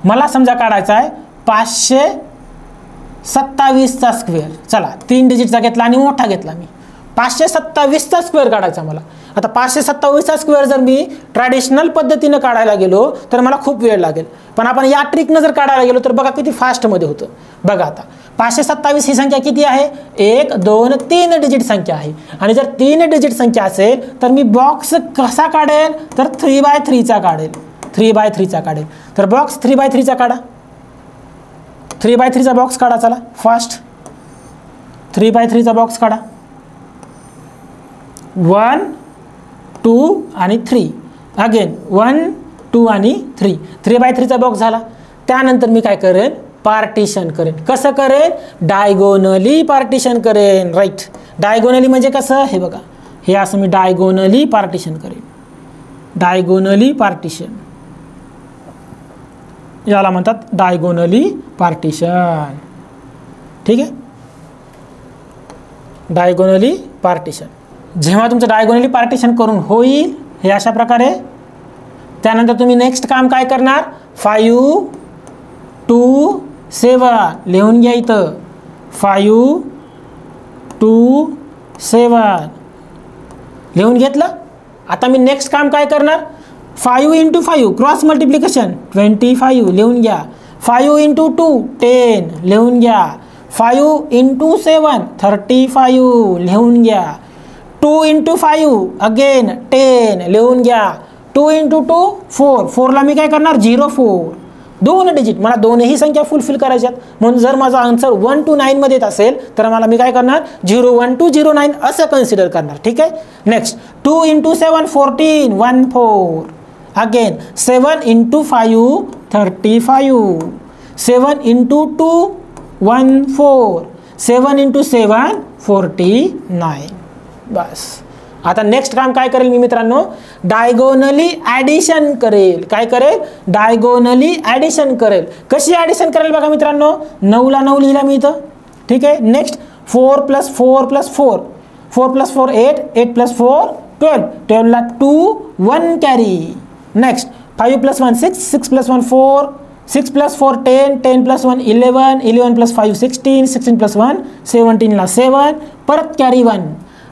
मला समजा काढायचा आहे 527चा स्क्वेअर. चला 3 डिजिटचा घेतला आणि मोठा घेतला मी. 527चा स्क्वेअर काढायचा मला. आता 527चा स्क्वेअर जर मी ट्रॅडिशनल पद्धतीनं काढायला गेलो तर मला खूप वेळ लागेल, पण आपण या ट्रिकनं जर काढायला गेलो तर बघा किती फास्टमध्ये होतं. बघा आता 527 ही संख्या किती आहे? 1 2 3 डिजिट संख्या आहे. आणि जर 3 डिजिट संख्या असेल तर मी बॉक्स कसा काढेल? तर 3x3चा काढेल. 3x3चा काढेल. तर बॉक्स 3x3चा काढा. 3x3चा बॉक्स काढा. चला फास्ट 3x3चा बॉक्स काढा. 1 2 आणि 3. अगेन 1 2 आणि 3. 3x3चा बॉक्स झाला. त्यानंतर मी काय करेन? पार्टिशन करेन. कसं करेन? डायगोनली पार्टिशन करेन. राईट. डायगोनली म्हणजे कसं? हे बघा, हे असं मी डायगोनली पार्टिशन करेन. डायगोनली पार्टिशन याला म्हणतात डायगोनली पार्टिशन. ठीक आहे. डायगोनली पार्टिशन जेव्हा तुमचं डायगोनली पार्टिशन करून होईल हे अशा प्रकारे, त्यानंतर तुम्ही नेक्स्ट काम काय करणार? 5 2 7 लिहून घ्या इथं. 5 2 7 लिहून घेतलं. आता मी नेक्स्ट काम काय करणार? 5 × 5 क्रॉस मल्टिप्लिकेशन 25 लिहून घ्या. 5 × 2 10 लिहून घ्या. 5 × 7 35 लिहून घ्या. 2 × 5 अगेन 10 लिहून घ्या. 2 × 2 4. 4ला मी काय करणार? 0 4. 2 डिजिट. मला दोनही संख्या फुलफिल करायच्यात, म्हणून जर माझा आन्सर 1 to 9 मध्ये येत असेल तर मला मी काय करणार? 01 to 09 असं कन्सिडर करणार. ठीक आहे. नेक्स्ट 2 × 7 14 1 4. अगेन 7 × 5 35. 7 × 2 1 4. 7 × 7 49. बस. आता नेक्स्ट काम काय करेल मी मित्रांनो? डायगोनली ॲडिशन करेल. काय करेल? डायगोनली ॲडिशन करेल. कशी ॲडिशन करेल बघा मित्रांनो, 9ला 9 लिहिला मी इथं. ठीक आहे. नेक्स्ट 4 + 4 + 4. 4 + 4 8, 8 + 4 12, 12ला 2 1 कॅरी. नेक्स्ट 5 + 1 6, 6 + 1 4, 6 + 4 10, 10 + 1 11, 11 + 5 16, 16 + 1 17ला 7, परत कॅरी 1.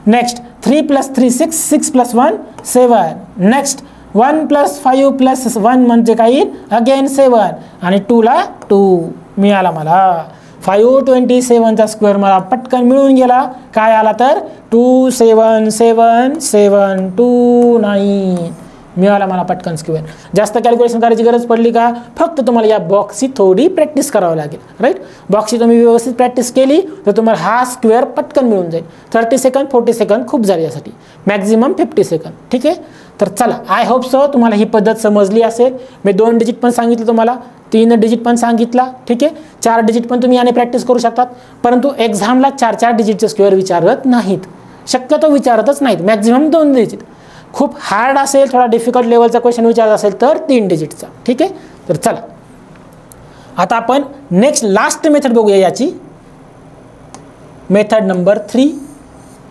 नेक्स्ट 3 + 3 6, 6 + 1 7. नेक्स्ट 1 + 5 + 1 म्हणजे काय? अगेन 7 आणि 2ला 2 मिळाला मला. 527चा स्क्वेअर मला पटकन मिळून गेला. काय आला तर 27772 मिळाला मला पटकन स्क्वेअर. जास्त कॅल्क्युलेशन करायची गरज पडली का? फक्त तुम्हाला या बॉक्सची थोडी प्रॅक्टिस करावी लागेल. राईट. बॉक्सची तुम्ही व्यवस्थित प्रॅक्टिस केली तर तुम्हाला हा स्क्वेअर पटकन मिळून जाईल. 30 सेकंद 40 सेकंद खूप झाले यासाठी, मॅक्झिमम 50 सेकंद. ठीक आहे. तर चला, आय होप सो तुम्हाला ही पद्धत समजली असेल. मी 2 डिजिट पण सांगितलं तुम्हाला, 3 डिजिट पण सांगितला. ठीक आहे. 4 डिजिट पण तुम्ही याने प्रॅक्टिस करू शकतात, परंतु एक्झामला 4 डिजिटचे स्क्वेअर विचारत नाहीत, शक्यतो विचारतच नाहीत. Maximum 2 digit. खूप हार्ड असेल, थोडा डिफिकल्ट लेवलचा क्वेश्चन विचारत असेल तर 3 डिजिटचा. ठीक आहे. तर चला आता आपण नेक्स्ट लास्ट मेथड बघूया. याची मेथड नंबर 3,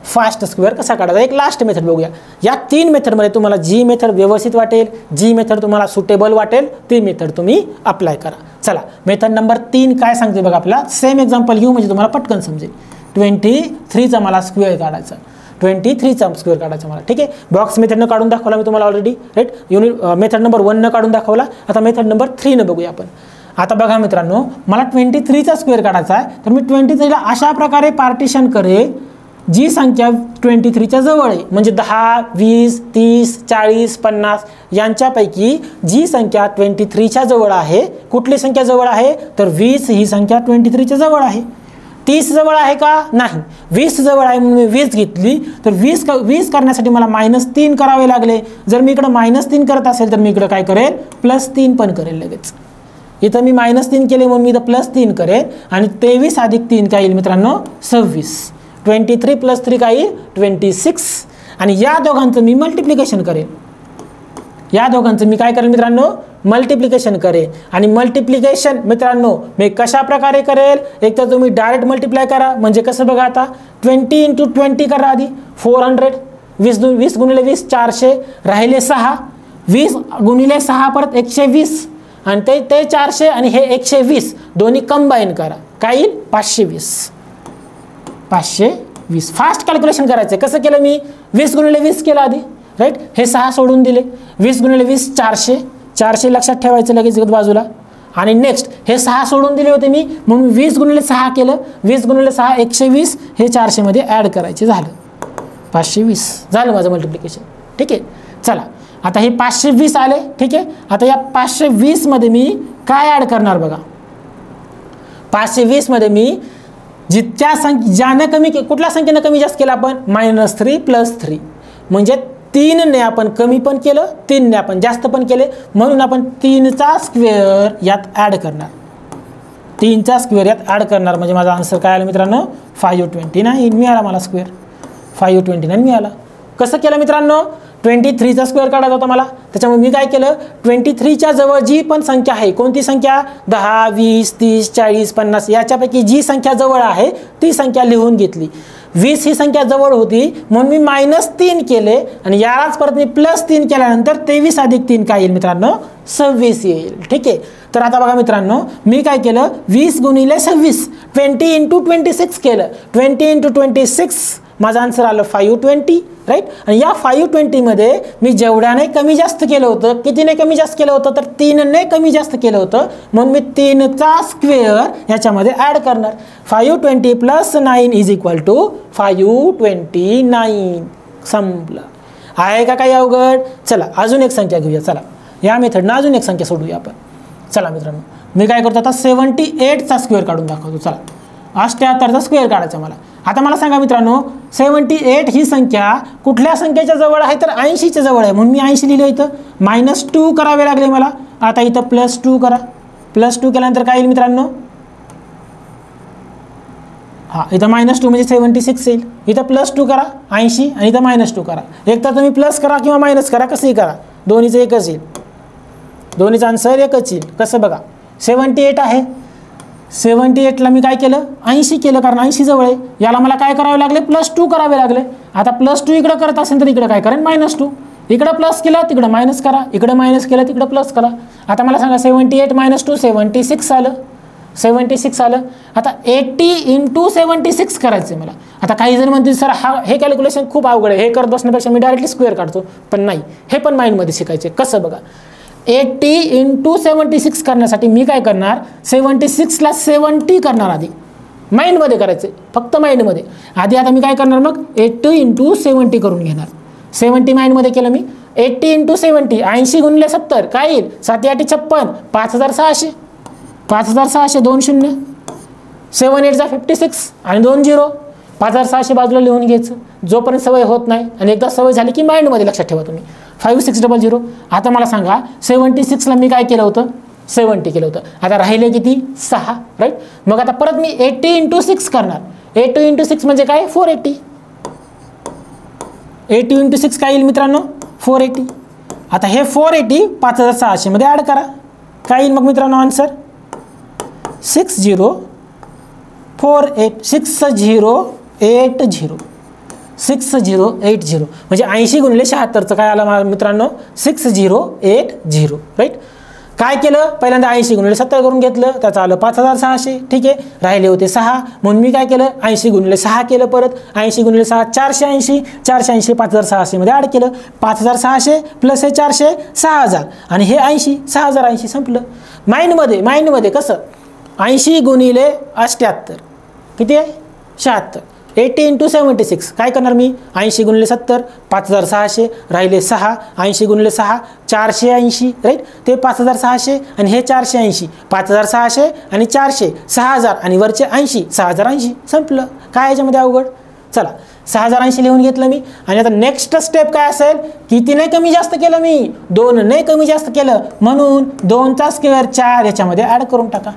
फास्ट स्क्वेअर कसा काढायचा. एक लास्ट मेथड बघूया. या 3 मेथडमध्ये तुम्हाला जी मेथड व्यवस्थित वाटेल, जी मेथड तुम्हाला सुटेबल वाटेल ती मेथड तुम्ही अप्लाय करा. चला मेथड नंबर 3 काय सांगते बघा आपल्याला. सेम एक्झाम्पल घेऊ म्हणजे तुम्हाला पटकन समजेल. 23चा मला स्क्वेअर काढायचा. 23चा स्क्वेअर काढायचा मला. ठीक आहे. बॉक्स मेथडनं काढून दाखवला मी तुम्हाला already. Right. Unit method number 1 काढून दाखवला. आता मेथड नंबर 3 बघूया आपण. आता बघा मित्रांनो, मला 23चा स्क्वेअर काढायचा आहे, तर मी 23ला अशा प्रकारे पार्टिशन करेल जी संख्या 23च्या जवळ आहे, म्हणजे 10 20 30 40 50 यांच्यापैकी जी संख्या 23च्या जवळ आहे. कुठली संख्या जवळ आहे? तर 20 ही संख्या 23च्या जवळ आहे. 30 जवळ आहे का? नाही. 20 जवळ आहे म्हणून मी 20 घेतली. तर 20 करण्यासाठी मला -3 करावे लागले. जर मी इकडं -3 करत असेल तर मी इकडं काय करेल? +3 पण करेल लगेच. इथं मी -3 केले म्हणून मी इथं +3 करेल आणि 23 + 3 काय येईल मित्रांनो? 26. 23 + 3 काय येईल? 26. आणि या दोघांचं मी मल्टिप्लिकेशन करेल. या दोघांचं मी काय करेल मित्रांनो? मल्टिप्लिकेशन करेल. आणि मल्टिप्लिकेशन मित्रांनो मी कशा प्रकारे करेल? एक तर तुम्ही डायरेक्ट मल्टिप्लाय करा. म्हणजे कसं बघा आता 20 × 20 करा आधी. 400. 20 × 20 400. राहिले 6. 20 × 6 परत 120. आणि ते 400 आणि हे 120 दोन्ही कंबाईन करा. काय येईल? 520. 520. फास्ट कॅल्क्युलेशन करायचं. कसं केलं मी? 20 × 20 केलं आधी. राईट. हे 6 सोडून दिले. 20 × 20 400. 400 लक्षात ठेवायचं लगेच बाजूला. आणि नेक्स्ट हे 6 सोडून दिले होते मी म्हणून 20 × 6 केलं. 20 × 6 120. हे 400 मध्ये ॲड करायचे. झालं 520. झालं माझं मल्टिप्लिकेशन. ठीक आहे. चला आता हे 520 आले. ठीक आहे. आता या 520 मध्ये मी काय ॲड करणार बघा. 520 मध्ये मी जितक्या ज्यानं कमी कुठल्या संख्येनं कमी जास्त केलं आपण? -3 + 3. म्हणजे 3 ने आपण कमी पण केलं, 3 ने आपण जास्त पण केले. म्हणून आपण 3 चा स्क्वेअर यात ॲड करणार. 3 चा स्क्वेअर यात ॲड करणार. म्हणजे माझा आन्सर काय आला मित्रांनो? 529 मिळाला मला स्क्वेअर. 529 मिळाला. कसं केलं मित्रांनो? 23 चा स्क्वेअर काढायचा होता मला. त्याच्यामुळे मी काय केलं? 23 च्या जवळ जी पण संख्या आहे, कोणती संख्या? 10 20 30 40 50 याच्यापैकी जी संख्या जवळ आहे ती संख्या लिहून घेतली. 20 ही संख्या जवळ होती म्हणून मी -3 केले आणि यालाच परत मी +3 केल्यानंतर 23 + 3 काय येईल मित्रांनो? 26 येईल. ठीक आहे. तर आता बघा मित्रांनो मी काय केलं? 20 × 26 20 × 26 केलं. 20 × 26 माझं आन्सर आलं 520. राईट. आणि या 520 मध्ये मी जेवढ्याने कमी जास्त केलं होतं, कितीने कमी जास्त केलं होतं? तर 3 ने कमी जास्त केलं होतं. म्हणून मी 3 चा स्क्वेअर याच्यामध्ये ॲड करणार. 520 + 9 = 529. संपलं. आहे का काही अवघड? चला अजून एक संख्या घेऊया. चला या मेथडनं अजून एक संख्या सोडूया आपण. चला मित्रांनो मी काय करतो आता? 78 चा स्क्वेअर काढून दाखवतो. चला 78 चा स्क्वेअर काढायचा मला. आता मला सांगा मित्रांनो 78 ही संख्या कुठल्या संख्येच्या जवळ आहे? तर 80 च्या जवळ आहे. म्हणून मी 80 लिहिलं. इथं -2 करावे लागले मला. आता इथं +2 करा. +2 केल्यानंतर काय येईल मित्रांनो? हां इथं -2 म्हणजे 76 येईल. इथं +2 करा 80 आणि इथं -2 करा. एक तर तुम्ही प्लस करा किंवा मायनस करा, कसंही करा. दोन्हीचं एकच येईल. दोन्हीचं आन्सर एकच येईल. कसं बघा 78 आहे. 78ला मी काय केलं? 80 केलं कारण 80 जवळ आहे. याला मला काय करावे लागले? +2 करावे लागले. आता +2 इकडं करत असेल तर इकडं काय करेन? -2. इकडं प्लस केलं तिकडं मायनस करा. इकडं मायनस केलं तिकडं प्लस करा. आता मला सांगा 78 - 2 76 आलं. 76 आलं. आता 80 × 76 करायचं आहे मला. आता काही जण म्हणतील सर हे कॅल्क्युलेशन खूप अवघड आहे, हे करत बसण्यापेक्षा मी डायरेक्टली स्क्वेअर काढतो. पण नाही, हे पण माइंडमध्ये शिकायचे. कसं बघा 80 × 76 करण्यासाठी मी काय करणार? 76ला 70 करणार. आधी माइंडमध्ये करायचं, फक्त माइंडमध्ये. आधी आता मी काय करणार? मग 80 × 70 करून घेणार. 70 माइंडमध्ये केलं मी. 80 × 70 80 × 70 काय येईल? 7 8 56 5600. 5600 2 0 7 8 56 आणि 2 0 5600 बाजूला लिहून घ्यायचं. जोपर्यंत सवय होत नाही आणि एकदा सवय झाली की माइंडमध्ये लक्षात ठेवा तुम्ही. 5600. आता मला सांगा 76ला मी काय केलं होतं? 70 केलं होतं. आता राहिले किती? 6. राईट. मग आता परत मी 80 × 6 करणार. 80 × 6 म्हणजे काय? 480. 80 × 6 काय येईल मित्रांनो? 480. आता हे 480 5600 मध्ये ॲड करा. काय येईल मग मित्रांनो आन्सर? 6080. 6080 म्हणजे 80 × 76चं काय आलं मित्रांनो? 6080. राईट. काय केलं? पहिल्यांदा 80 × 70 करून घेतलं, त्याचं आलं 5600. ठीक आहे. राहिले होते 6 म्हणून मी काय केलं? 80 × 6 केलं. परत 80 × 6 480. 480 5600 मध्ये ॲड केलं. 5600 प्लस हे 400 6000 आणि हे 80 6080 संपलं. माइंडमध्ये कसं 80 × 78 किती आहे? 76. 80 × 76 काय करणार मी 80 × 70 5600 राहिले 6 80 × 6 480 राईट ते 5600 आणि हे 480 5600 आणि 400 6000 आणि वरचे 80 6080 संपलं. काय याच्यामध्ये अवघड. चला 6080 लिहून घेतलं मी. आणि आता नेक्स्ट स्टेप काय असेल किती नाही कमी जास्त केलं मी 2 नाही कमी जास्त केलं म्हणून 2चा स्क्वेअर 4 याच्यामध्ये ॲड करून टाका.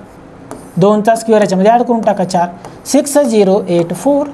2चा स्क्वेअर याच्यामध्ये ॲड करून टाका 4 6084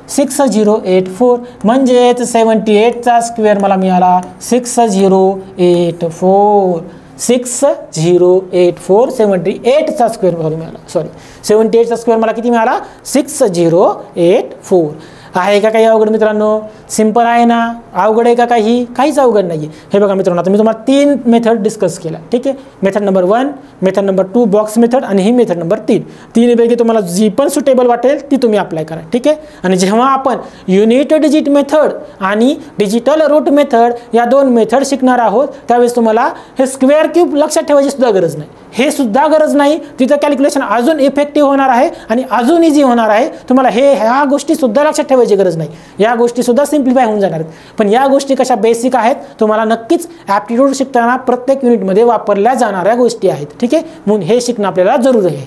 6084 म्हणजेच 78चा स्क्वेअर मला मिळाला 6084 6084 78चा स्क्वेअर मला मिळाला. सॉरी 78चा स्क्वेअर मला किती मिळाला 6084 आहे का काही अवघड मित्रांनो. सिंपल आहे ना. अवघड आहे का काही काहीच अवघड नाही आहे. हे बघा मित्रांनो आता मी तुम्हाला 3 मेथड डिस्कस केला. ठीक आहे. Method number 1 method number 2 box method आणि ही मेथड नंबर 3 तीनपैकी तुम्हाला जी पण सुटेबल वाटेल ती तुम्ही अप्लाय करा. ठीक आहे. आणि जेव्हा आपण युनिट डिजिट मेथड आणि डिजिटल रूट मेथड या 2 मेथड शिकणार आहोत त्यावेळेस तुम्हाला हे स्क्वेअर क्यूब लक्षात ठेवायची सुद्धा गरज नाही. हे सुद्धा गरज नाही. तिथं कॅल्क्युलेशन अजून इफेक्टिव्ह होणार आहे आणि अजून इझी होणार आहे. तुम्हाला ह्या गोष्टी सुद्धा लक्षात ठेवायची गरज नाही. या गोष्टी सुद्धा सिम्प्लिफाय होऊन जाणार आहेत. पण या गोष्टी कशा बेसिक आहेत तुम्हाला नक्कीच ॲप्टिट्यूड शिकताना प्रत्येक युनिटमध्ये वापरल्या जाणाऱ्या गोष्टी आहेत. ठीक आहे. म्हणून हे शिकणं आपल्याला जरूरी आहे.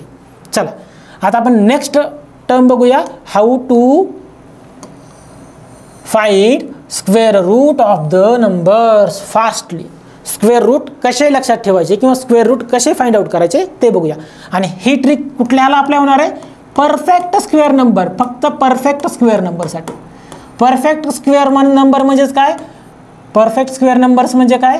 चला आता आपण नेक्स्ट टर्म बघूया. How to find square root of the numbers fastly. Square root कसे लक्षात ठेवायचे किंवा स्क्वेअर रूट कसे फाइंड आउट करायचे ते बघूया. आणि ही ट्रिक कुठल्याला अप्लाय होणार आहे परफेक्ट स्क्वेअर नंबर. फक्त परफेक्ट स्क्वेअर नंबरसाठी. परफेक्ट स्क्वेअर नंबर म्हणजेच काय परफेक्ट स्क्वेअर नंबर्स म्हणजे काय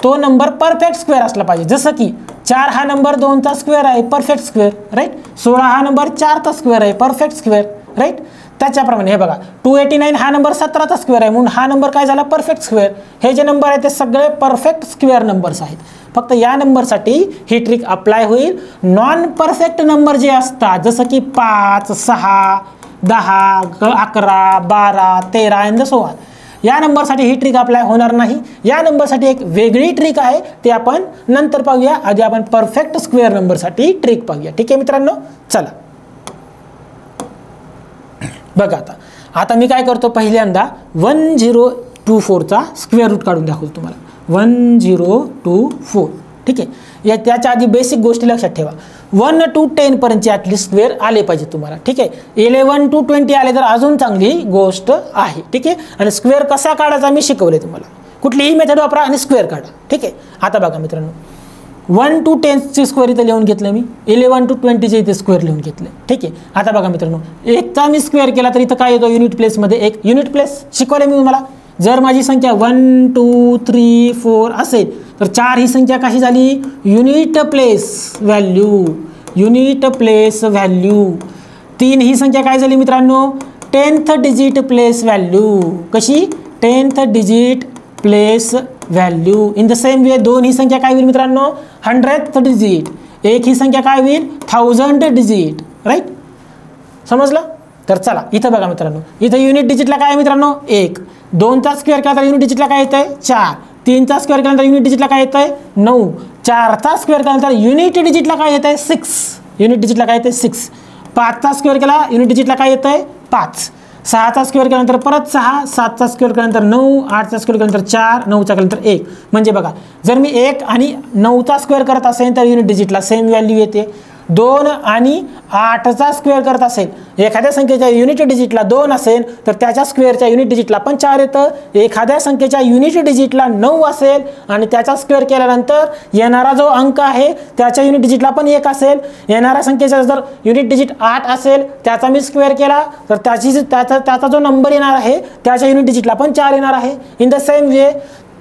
तो नंबर परफेक्ट स्क्वेअर असला पाहिजे. जसं की 4 हा नंबर 2चा स्क्वेअर आहे परफेक्ट स्क्वेअर राईट. 16 हा नंबर 4चा स्क्वेअर आहे परफेक्ट स्क्वेअर राईट. त्याच्याप्रमाणे हे बघा 289 हा नंबर 17चा स्क्वेअर आहे म्हणून हा नंबर काय झाला परफेक्ट स्क्वेअर. हे जे नंबर आहेत ते सगळे परफेक्ट स्क्वेअर नंबर्स आहेत. फक्त या नंबरसाठी ही ट्रिक अप्लाय होईल. नॉन परफेक्ट नंबर जे असतात जसं की 5 6 10 11 12 13 अँड सो ऑन या नंबरसाठी ही ट्रिक अप्लाय होणार नाही. या नंबरसाठी एक वेगळी ट्रिक आहे ते आपण नंतर पाहूया. आधी आपण परफेक्ट स्क्वेअर नंबरसाठी ट्रिक पाहूया. ठीक आहे मित्रांनो. चला बघा आता मी काय करतो पहिल्यांदा 1024चा स्क्वेअर रूट काढून दाखवतो तुम्हाला. 1024 ठीक आहे. त्याच्या आधी बेसिक गोष्टी लक्षात ठेवा. 1 to 10 पर्यंतचे ॲटलिस्ट स्क्वेअर आले पाहिजे तुम्हाला. ठीक आहे. 11 to 20 आले तर अजून चांगली गोष्ट आहे. ठीक आहे. आणि स्क्वेअर कसा काढायचा मी शिकवले तुम्हाला. कुठलीही मेथड वापरा आणि स्क्वेअर काढा. ठीक आहे. आता बघा मित्रांनो 1 to 10चे स्क्वेअर इथे लिहून घेतलं मी. 11 to 20चे इथे स्क्वेअर लिहून घेतले. ठीक आहे. आता बघा मित्रांनो 1चा मी स्क्वेअर केला तर इथं काय येतो युनिट प्लेसमध्ये 1 युनिट प्लेस शिकवले मी तुम्हाला. जर माझी संख्या 1 2 3 4 असेल तर 4 ही संख्या कशी झाली unit place value. Unit place value. 3 ही संख्या काय झाली मित्रांनो 10th डिजिट प्लेस व्हॅल्यू. कशी 10th digit place value. In the same वे 2 ही संख्या काय होईल मित्रांनो 100th डिजिट. 1 ही संख्या काय होईल 1000 डिजिट राईट. समजलं. तर चला इथं बघा मित्रांनो इथं युनिट डिजिटला काय आहे मित्रांनो 1. 2चा स्क्वेअर केला तर युनिट डिजिटला काय येतं आहे 4. 3चा स्क्वेअर केल्यानंतर युनिट डिजिटला काय येतं आहे 9. 4चा स्क्वेअर केल्यानंतर युनिट डिजिटला काय येतं आहे 6. युनिट डिजिटला काय येतं आहे 6. 5चा स्क्वेअर केला युनिट डिजिटला काय येतं आहे 5. 6चा स्क्वेअर केल्यानंतर परत 6. 7चा स्क्वेअर केल्यानंतर 9. 8चा स्क्वेअर केल्यानंतर 4. 9चा केल्यानंतर 1. म्हणजे बघा जर मी 1 आणि 9चा स्क्वेअर करत असेल तर युनिट डिजिटला सेम व्हॅल्यू येते. 2 आणि 8चा स्क्वेअर करत असेल एखाद्या संख्येच्या युनिट डिजिटला 2 असेल तर त्याच्या स्क्वेअरच्या युनिट डिजिटला पण 4 येतं. एखाद्या संख्येच्या युनिट डिजिटला 9 असेल आणि त्याचा स्क्वेअर केल्यानंतर येणारा जो अंक आहे त्याच्या युनिट डिजिटला पण 1 असेल. येणाऱ्या संख्येचा जर युनिट डिजिट 8 असेल त्याचा मी स्क्वेअर केला तर त्याचा जो नंबर येणार आहे त्याच्या युनिट डिजिटला पण 4 येणार आहे. इन द सेम वे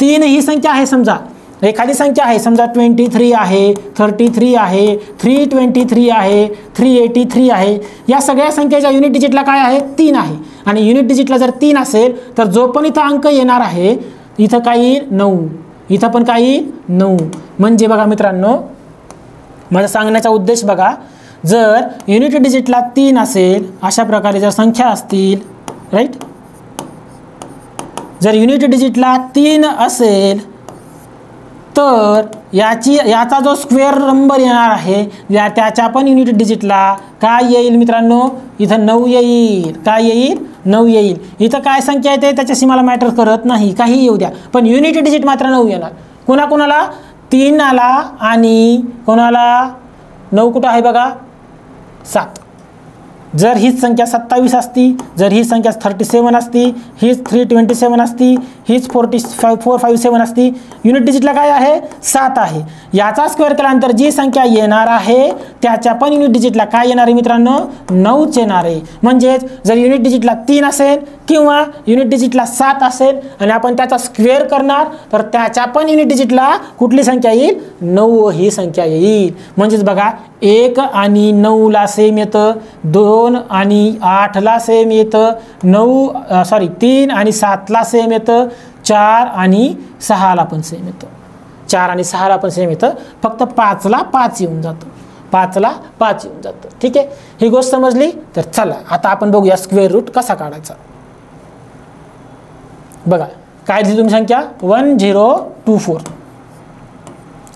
3 ही संख्या आहे. समजा एखादी संख्या आहे समजा 23 आहे 33 आहे 323 आहे 383 आहे. या सगळ्या संख्येच्या युनिट डिजिटला काय आहे 3 आहे. आणि युनिट डिजिटला जर 3 असेल तर जो पण इथं अंक येणार आहे इथं काय येईल 9. इथं पण काय येईल 9. म्हणजे बघा मित्रांनो माझा सांगण्याचा उद्देश बघा जर युनिट डिजिटला 3 असेल अशा प्रकारे जर संख्या असतील राईट. जर युनिट डिजिटला 3 असेल तर याचा जो स्क्वेअर नंबर येणार आहे त्याच्या पण युनिट डिजिटला काय येईल मित्रांनो, इथं 9 येईल. काय येईल? 9 येईल. इथं काय संख्या येते त्याच्याशी मला मॅटर करत नाही, काही येऊ द्या, पण युनिट डिजिट मात्र 9 येणार. कोणाकोणाला? 3 आला आणि कोणाला 9 कुठं आहे बघा? 7. जर हीच संख्या 27 असती, जर ही संख्या 37 असती, हीच 327 असती, हीच 457 असती, युनिट डिजिटला काय आहे? 7 आहे. याचा स्क्वेअर केल्यानंतर जी संख्या येणार आहे त्याच्या पण युनिट डिजिटला काय येणार आहे मित्रांनो? 9च येणार आहे. म्हणजेच जर युनिट डिजिटला 3 असेल किंवा युनिट डिजिटला 7 असेल आणि आपण त्याचा स्क्वेअर करणार तर त्याच्या पण युनिट डिजिटला कुठली संख्या येईल? 9 ही संख्या येईल. म्हणजेच बघा 1 आणि 9ला सेम येतं, 2 आणि 8ला सेम येतं, 3 आणि 7ला सेम येतं, 4 आणि 6ला पण सेम येतं, 4 आणि 6ला पण सेम येतं. फक्त 5ला 5 येऊन जातं, 5ला 5 येऊन जातं. ठीक आहे, ही गोष्ट समजली. तर चला आता आपण बघूया स्क्वेअर रूट कसा काढायचा. बघा काय दिली तुम्ही संख्या? 1024.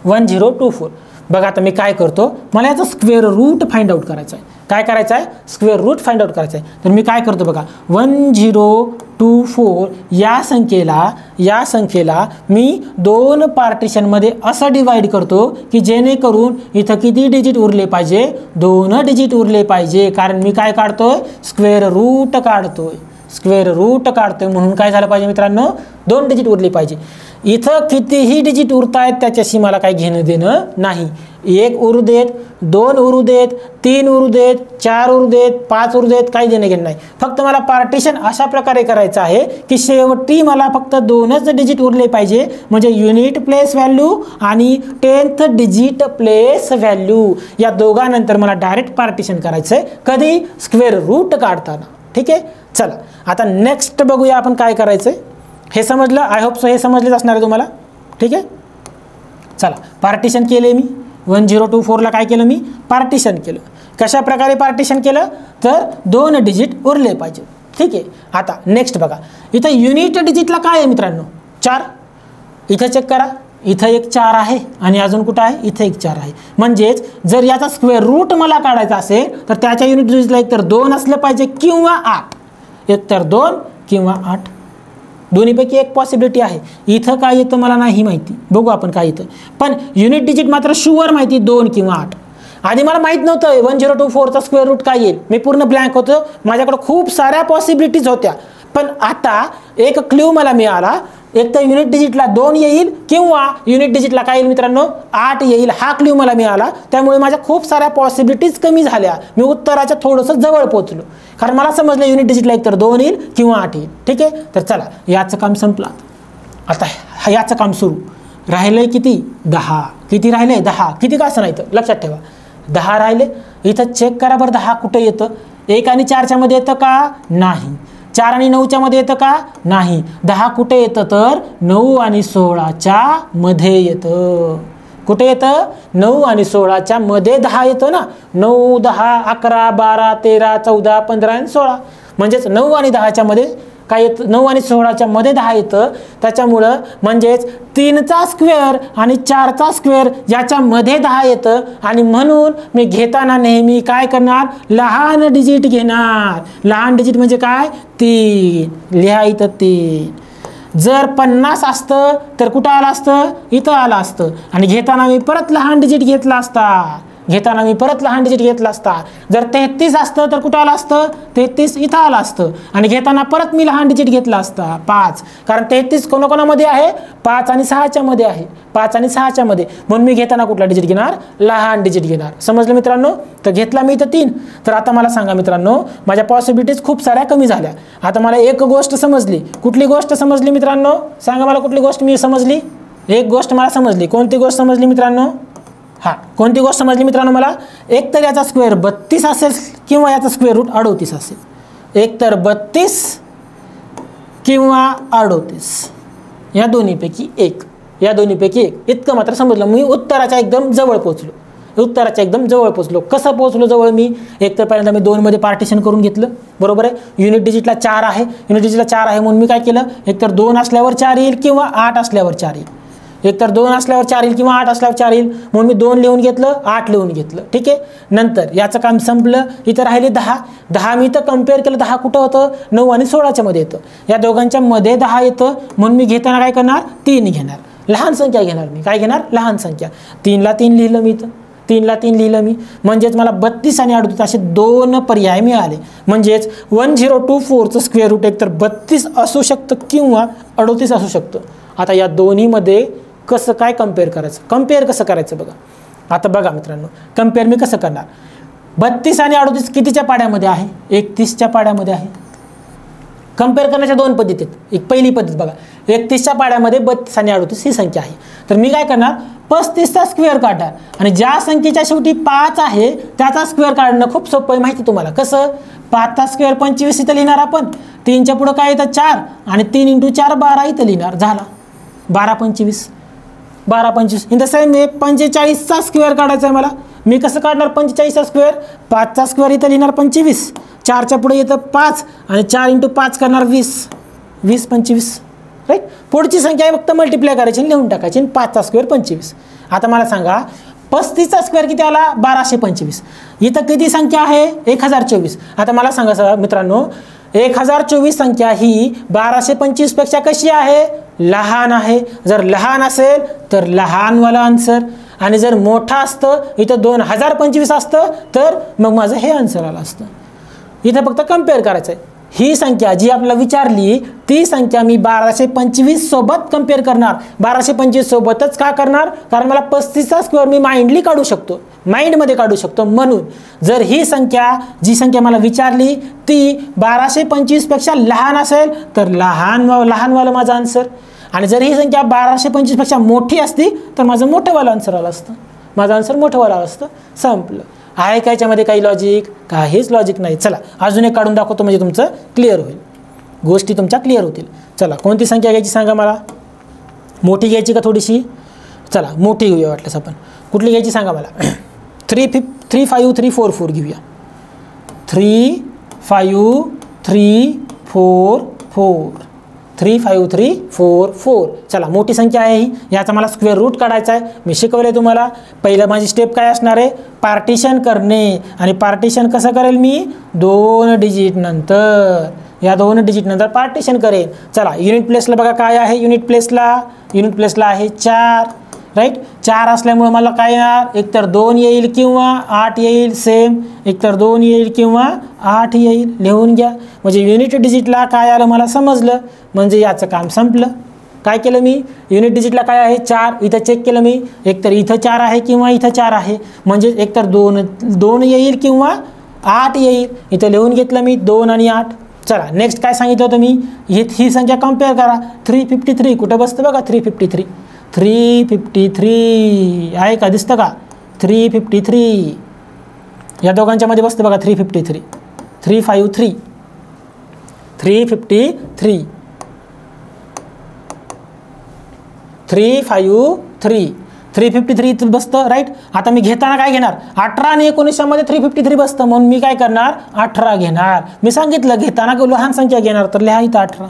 1024. बघा आता मी काय करतो, मला याचा स्क्वेअर रूट फाइंड आउट करायचा आहे. काय करायचं आहे? स्क्वेअर रूट फाइंड आउट करायचं आहे. तर मी काय करतो बघा, 1024 या संख्येला मी 2 पार्टिशनमध्ये असं डिवाइड करतो की जेणेकरून इथं किती डिजिट उरले पाहिजे? 2 डिजिट उरले पाहिजे. कारण मी काय काढतोय? स्क्वेअर रूट काढतोय. स्क्वेअर रूट काढतोय म्हणून काय झालं पाहिजे मित्रांनो? 2 डिजिट उरली पाहिजे. इथं कितीही डिजिट उरतायत त्याच्याशी मला काही घेणं देणं नाही. 1 उरू देत, 2 उरू देत, 3 उरू देत, 4 उरू देत, 5 उरू देत, काही देणं घेणं नाही. फक्त मला पार्टिशन अशा प्रकारे करायचं आहे की शेवटी मला फक्त 2च डिजिट उरले पाहिजे. म्हणजे युनिट प्लेस व्हॅल्यू आणि 10th डिजिट प्लेस व्हॅल्यू या दोघांनंतर मला डायरेक्ट पार्टिशन करायचं आहे. कधी? स्क्वेअर रूट काढताना. ठीक आहे, चला आता नेक्स्ट बघूया आपण काय करायचं आहे. हे समजलं? आय होप सो हे समजलेच असणार आहे तुम्हाला. ठीक आहे, चला पार्टिशन केले मी. 1024ला काय केलं मी? पार्टिशन केलं. कशा प्रकारे पार्टिशन केलं? तर 2 डिजिट उरले पाहिजे. ठीक आहे, आता नेक्स्ट बघा, इथं युनिट डिजिटला काय आहे मित्रांनो? 4. इथं चेक करा, इथं एक 4 आहे आणि अजून कुठं आहे? इथं एक 4 आहे. म्हणजेच जर याचा स्क्वेअर रूट मला काढायचा असेल तर त्याच्या युनिट डिजिटला एकतर 2 असलं पाहिजे किंवा 8. एकतर 2 किंवा 8, दोन्हीपैकी एक पॉसिबिलिटी आहे. इथं काय येतं मला नाही माहिती, बघू आपण काय येतं. पण युनिट डिजिट मात्र शुअर माहिती 2 किंवा 8. आधी मला माहीत नव्हतं 1024चा स्क्वेअर रूट काय येईल. मी पूर्ण ब्लँक होतो, माझ्याकडे खूप साऱ्या पॉसिबिलिटीज होत्या. पण आता एक क्ल्यू मला मिळाला, एक तर युनिट डिजिटला 2 येईल किंवा युनिट डिजिटला काय येईल मित्रांनो? 8 येईल. हा क्ल्यू मला मिळाला. त्यामुळे माझ्या खूप साऱ्या पॉसिबिलिटीज कमी झाल्या. मी उत्तराच्या थोडंसं जवळ पोहोचलो, कारण मला समजलं युनिट डिजिटला एकतर 2 येईल किंवा 8 येईल. ठीक आहे, तर चला याचं काम संपलं. आता याचं काम सुरू राहिलंय. किती? 10. किती राहिले? 10. किती का असं नाही तर लक्षात ठेवा, 10 राहिले. इथं चेक करा बरं 10 कुठं येतं? 1 आणि 4च्या मध्ये येतं का? नाही. 4 आणि 9च्या मध्ये येतं का? नाही. 10 कुठे येतं? तर 9 आणि 16च्या मध्ये येतं. कुठे येतं? 9 आणि 16च्या मध्ये 10 येतं ना. 9, 10, 11, 12, 13, 14, 15 आणि 16. म्हणजेच 9 आणि 10च्या मध्ये काय येतं? 9 आणि 16च्या मध्ये 10 येतं. त्याच्यामुळं म्हणजेच 3चा स्क्वेअर आणि 4चा स्क्वेअर याच्यामध्ये 10 येतं. आणि म्हणून मी घेताना नेहमी काय करणार? लहान डिजिट घेणार. लहान डिजिट म्हणजे काय? 3. लिहा इथं 3. जर 50 असतं तर कुठं आलं असतं? इथं आलं असतं. आणि घेताना मी परत लहान डिजिट घेतला असता. जर 33 असतं तर कुठं आलं असतं? 33 इथं आलं असतं. आणि घेताना परत मी लहान डिजिट घेतला असता 5. कारण 33 कोणाकोणामध्ये आहे? 5 आणि 6च्या मध्ये आहे. 5 आणि 6च्या मध्ये. म्हणून मी घेताना कुठला डिजिट घेणार? लहान डिजिट घेणार. समजलं मित्रांनो? तर घेतला मी इथं 3. तर आता मला सांगा मित्रांनो, माझ्या पॉसिबिलिटीज खूप साऱ्या कमी झाल्या. आता मला एक गोष्ट समजली. कुठली गोष्ट समजली मित्रांनो? सांगा मला कुठली गोष्ट मी समजली? एक गोष्ट मला समजली. कोणती गोष्ट समजली मित्रांनो? कोणती गोष्ट समजली मित्रांनो मला? एक तर याचा स्क्वेअर 32 असेल किंवा याचा स्क्वेअर रूट 38 असेल. एक तर 32 किंवा 38 या दोन्हीपैकी एक. इतकं मात्र समजलं. मी उत्तराच्या एकदम जवळ पोहोचलो. कसं पोहोचलो जवळ मी? एक तर पहिल्यांदा मी 2 मध्ये पार्टिशन करून घेतलं. बरोबर आहे. युनिट डिजिटला 4 आहे. म्हणून मी काय केलं? एक तर 2 असल्यावर 4 येईल किंवा 8 असल्यावर 4 येईल. एकतर 2 असल्यावर 4 येईल किंवा 8 असल्यावर 4 येईल, म्हणून मी 2 लिहून घेतलं, 8 लिहून घेतलं. ठीक आहे. नंतर याचं काम संपलं. इथं राहिले 10 मी इथं कम्पेअर केलं. 10 कुठं होतं? 9 आणि 16च्या मध्ये येतं. या दोघांच्या मध्ये 10 येतं, म्हणून मी घेताना काय करणार? 3 घेणार. लहान संख्या घेणार मी. काय घेणार? लहान संख्या. 3 ला 3 लिहिलं मी इथं. 3 ला 3 लिहिलं मी. म्हणजेच मला 32 आणि 38 असे 2 पर्याय मिळाले. म्हणजेच 1024चं स्क्वेअर रूट एकतर 32 असू शकतं किंवा 38 असू शकतं. आता या दोन्हीमध्ये कसं काय कम्पेअर करायचं? कम्पेअर कसं करायचं बघा. आता बघा मित्रांनो, कम्पेअर मी कसं करणार? 32 आणि 38 कितीच्या पाड्यामध्ये आहे? 31च्या पाड्यामध्ये आहे. कम्पेअर करण्याच्या 2 पद्धती आहेत. एक पहिली पद्धत बघा, 31च्या पाड्यामध्ये 32 आणि 38 ही संख्या आहे. तर मी काय करणार? 35चा स्क्वेअर काढणार आणि ज्या संख्येच्या शेवटी 5 आहे त्याचा स्क्वेअर काढणं खूप सोपं आहे. माहिती तुम्हाला कसं? 5चा स्क्वेअर 25 इथं लिहिणार आपण. 3च्या पुढं काय येतं? 4 आणि 3 × 4 12 इथं लिहिणार. झाला 12 25. 12 25 इन द सेम वे 45चा स्क्वेअर काढायचा आहे मला. मी कसं काढणार 45चा स्क्वेअर? 5चा स्क्वेअर इथं लिहिणार 25, 4च्या पुढे येतं 5 आणि 4 × 5 करणार 20. 20 25 राईट. पुढची संख्या आहे फक्त मल्टिप्लाय करायची आणि लिहून टाकायची. 5चा स्क्वेअर 25. आता मला सांगा 35चा स्क्वेअर किती आला? 1225. इथं किती संख्या आहे? 1024. आता मला सांगा मित्रांनो, 1024 संख्या ही 1225 पेक्षा कशी आहे? लहान आहे. जर लहान असेल तर लहानवाला आन्सर, आणि जर मोठा असतं इथं 2025 असतं तर मग माझं हे आन्सर आलं असतं. इथं फक्त कम्पेअर करायचं आहे. ही संख्या जी आपल्याला विचारली ती संख्या मी 1225 सोबत कम्पेअर करणार. 1225 सोबतच का करणार? कारण मला 35चा स्क्वेअर मी माइंडली काढू शकतो, माइंडमध्ये काढू शकतो. म्हणून जर ही संख्या, जी संख्या मला विचारली ती 1225 पेक्षा लहान असेल तर लहानवालं माझा आन्सर, आणि जर ही संख्या 1225 पेक्षा मोठी असती तर माझं मोठंवालं आन्सर आलं असतं. माझं आन्सर मोठंवालं आलं असतं. संपलं. आहे का याच्यामध्ये काही लॉजिक? काहीच लॉजिक नाही. चला अजून एक काढून दाखवतो म्हणजे तुमचं क्लिअर होईल, गोष्टी तुमच्या क्लिअर होतील. चला कोणती संख्या घ्यायची सांगा मला? मोठी घ्यायची का थोडीशी? चला मोठी घेऊया वाटल्यास आपण. कुठली घ्यायची सांगा मला? 35344 घेऊया. 35344 35344. चला मोठी संख्या आहे ही. याचा मला स्क्वेअर रूट काढायचा आहे. मी शिकवले तुम्हाला. पहिलं माझी स्टेप काय असणार आहे? पार्टिशन करणे. आणि पार्टिशन कसं करेल मी? 2 डिजिट नंतर. या 2 डिजिट नंतर पार्टिशन करेल. चला युनिट प्लेसला बघा काय आहे? युनिट प्लेसला आहे 4 राईट. 4 असल्यामुळे मला काय येणार? एकतर 2 येईल किंवा 8 येईल. सेम एकतर 2 येईल किंवा 8 येईल. लिहून घ्या. म्हणजे युनिट डिजिटला काय आलं मला समजलं. म्हणजे याचं काम संपलं. काय केलं मी? युनिट डिजिटला काय आहे? 4. इथं चेक केलं मी. एकतर इथं 4 आहे किंवा इथं 4 आहे. म्हणजे एकतर 2 येईल किंवा 8 येईल. इथं लिहून घेतलं मी 2 आणि 8. चला नेक्स्ट काय सांगितलं होतं मी? ही संख्या कम्पेअर करा. 353 कुठं बसतं बघा? 353 आहे का? दिसतं का? 353 या दोघांच्या मध्ये बसतं बघा. 353 353 353 बसतं राईट. आता मी घेताना काय घेणार? 18 आणि 19 मध्ये 353 बसतं, म्हणून मी काय करणार? 18 घेणार. मी सांगितलं घेताना लहान संख्या घेणार, तर लिहा इथं 18.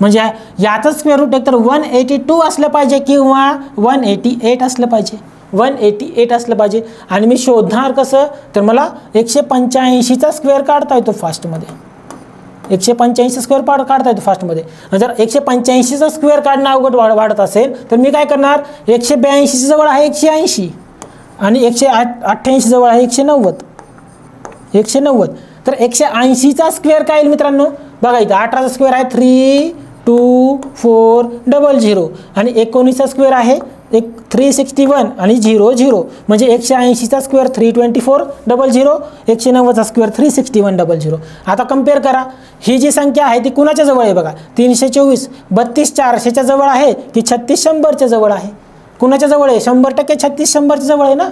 म्हणजे याचं स्क्वेअर रूट एकतर 182 असलं पाहिजे किंवा 188 असलं पाहिजे. 188 असलं पाहिजे. आणि मी शोधणार कसं? तर मला 185चा स्क्वेअर काढता येतो फास्टमध्ये. 185चा स्क्वेअर काढता येतो फास्टमध्ये. जर 185चा स्क्वेअर काढणं अवघड वाढत असेल तर मी काय करणार? 182 जवळ आहे 180 आणि 188 जवळ आहे 190. तर 180चा स्क्वेअर काय येईल मित्रांनो? बघा इथं 18चा स्क्वेअर आहे 32400 आणि 19चा स्क्वेअर आहे 361 आणि 00. म्हणजे 180चा स्क्वेअर 32400, 190चा स्क्वेअर 36100. आता कम्पेअर करा. ही जी संख्या आहे ती कुणाच्या जवळ आहे बघा? 324. 32 400च्या जवळ आहे की 36 100च्या जवळ आहे? कुणाच्या जवळ आहे? 100% 36 100च्या जवळ आहे ना.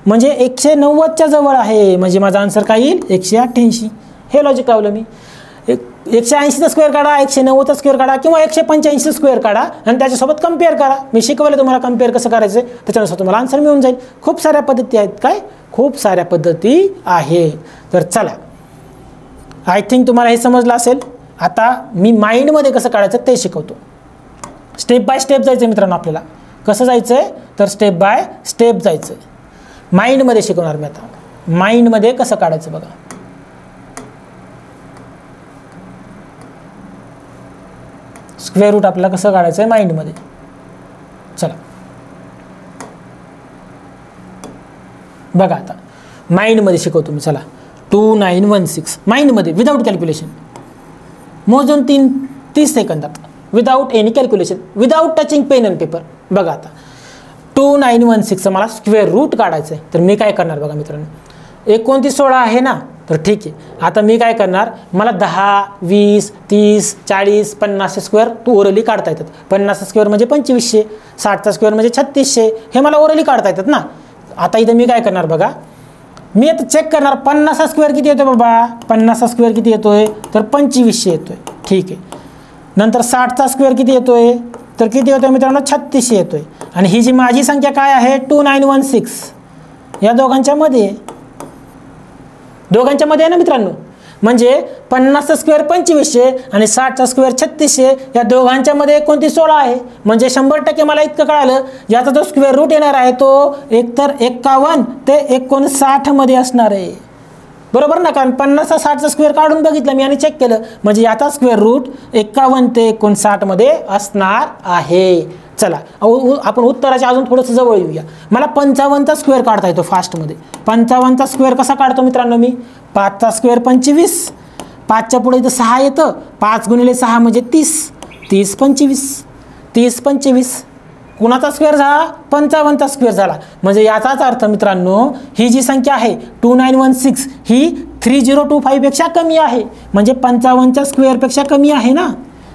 म्हणजे 190च्या जवळ आहे. म्हणजे माझा आन्सर काय येईल? 188. हे लॉजिक लावलं मी. 180चा स्क्वेअर काढा, 190चा स्क्वेअर काढा किंवा 185चा स्क्वेअर काढा आणि त्याच्यासोबत कम्पेअर करा. मी शिकवलं तुम्हाला कम्पेअर कसं करायचं, त्याच्यानुसार तुम्हाला आन्सर मिळून जाईल. खूप साऱ्या पद्धती आहेत. काय? खूप साऱ्या पद्धती आहेत. तर चला, आय थिंक तुम्हाला हे समजलं असेल. आता मी माइंडमध्ये कसं काढायचं ते शिकवतो. स्टेप बाय स्टेप जायचं मित्रांनो. आपल्याला कसं जायचं आहे तर स्टेप बाय स्टेप जायचं आहे. माइंडमध्ये शिकवणार मी आता. माइंडमध्ये कसं काढायचं बघा. स्क्वेअर रूट आपल्याला कसं काढायचं आहे माइंडमध्ये. चला बघा आता माइंडमध्ये शिकवतो मी. चला 2916 माइंडमध्ये विदाऊट कॅल्क्युलेशन मोजून 30 सेकंदात without any calculation without touching pen and paper. बघा आता 2916 मला स्क्वेअर रूट काढायचं आहे. तर मी काय करणार बघा मित्रांनो. 29 16 आहे ना तर ठीक आहे. आता मी काय करणार मला 10 20 30 40 50 स्क्वेअर ओरली काढता येतात. 50 स्क्वेअर म्हणजे 2500, 60चा स्क्वेअर म्हणजे 3600 हे मला ओरली काढता येतात ना. आता इथं मी काय करणार बघा. मी आता चेक करणार 50 स्क्वेअर किती येतोय बाबा. 50 स्क्वेअर किती येतोय तर 2500 येतोय. ठीक आहे. नंतर 60चा स्क्वेअर किती येतोय तर किती येतोय मित्रांनो 3600 येतोय. आणि ही जी माझी संख्या काय आहे 2916 या दोघांच्या मध्ये आहे ना मित्रांनो. म्हणजे 50 स्क्वेअर 2500 आणि 60चा स्क्वेअर 3600 या दोघांच्या मध्ये 29 16 आहे. म्हणजे 100% मला इतकं कळालं याचा जो स्क्वेअर रूट येणार आहे तो एकतर 51 ते 59 मध्ये असणार आहे. बरोबर ना. कारण 50 60चा स्क्वेअर काढून बघितलं मी आणि चेक केलं. म्हणजे याचा स्क्वेअर रूट 51 ते 59 मध्ये असणार आहे. चला आपण उत्तराच्या अजून थोडंसं जवळ येऊया. मला 55चा स्क्वेअर काढता येतो फास्टमध्ये. 55चा स्क्वेअर कसा काढतो मित्रांनो मी. 5चा स्क्वेअर 25, 5च्या पुढे इथं 6 येतं. 5 गुणिले 6 म्हणजे 30, 30 25, 30 25 कुणाचा स्क्वेअर झाला 55चा स्क्वेअर झाला. म्हणजे याचाच अर्थ मित्रांनो ही जी संख्या आहे 2916 ही 3025 पेक्षा कमी आहे. म्हणजे 55च्या स्क्वेअरपेक्षा कमी आहे ना.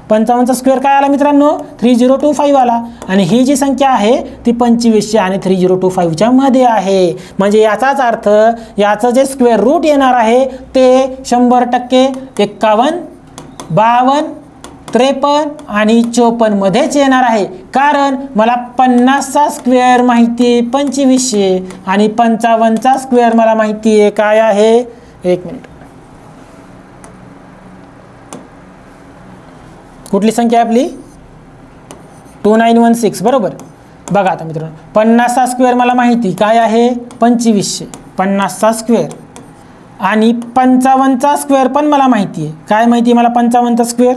55चा स्क्वेअर काय आला मित्रांनो 3025 आला. आणि ही जी संख्या आहे ती 2500 आणि 3025च्या मध्ये आहे. म्हणजे याचाच अर्थ याचं जे स्क्वेअर रूट येणार आहे ते 100% 51 52 53 आणि 54 मध्येच येणार आहे. कारण मला 50चा स्क्वेअर माहिती आहे 2500 आणि 55चा स्क्वेअर मला माहिती आहे काय आहे. एक मिनिट. कुठली संख्या आपली 2916 बरोबर. बघा आता मित्रांनो 50चा स्क्वेअर मला माहिती काय आहे 2500 50चा स्क्वेअर आणि 55चा स्क्वेअर पण मला माहिती आहे. काय माहिती आहे मला 55चा स्क्वेअर.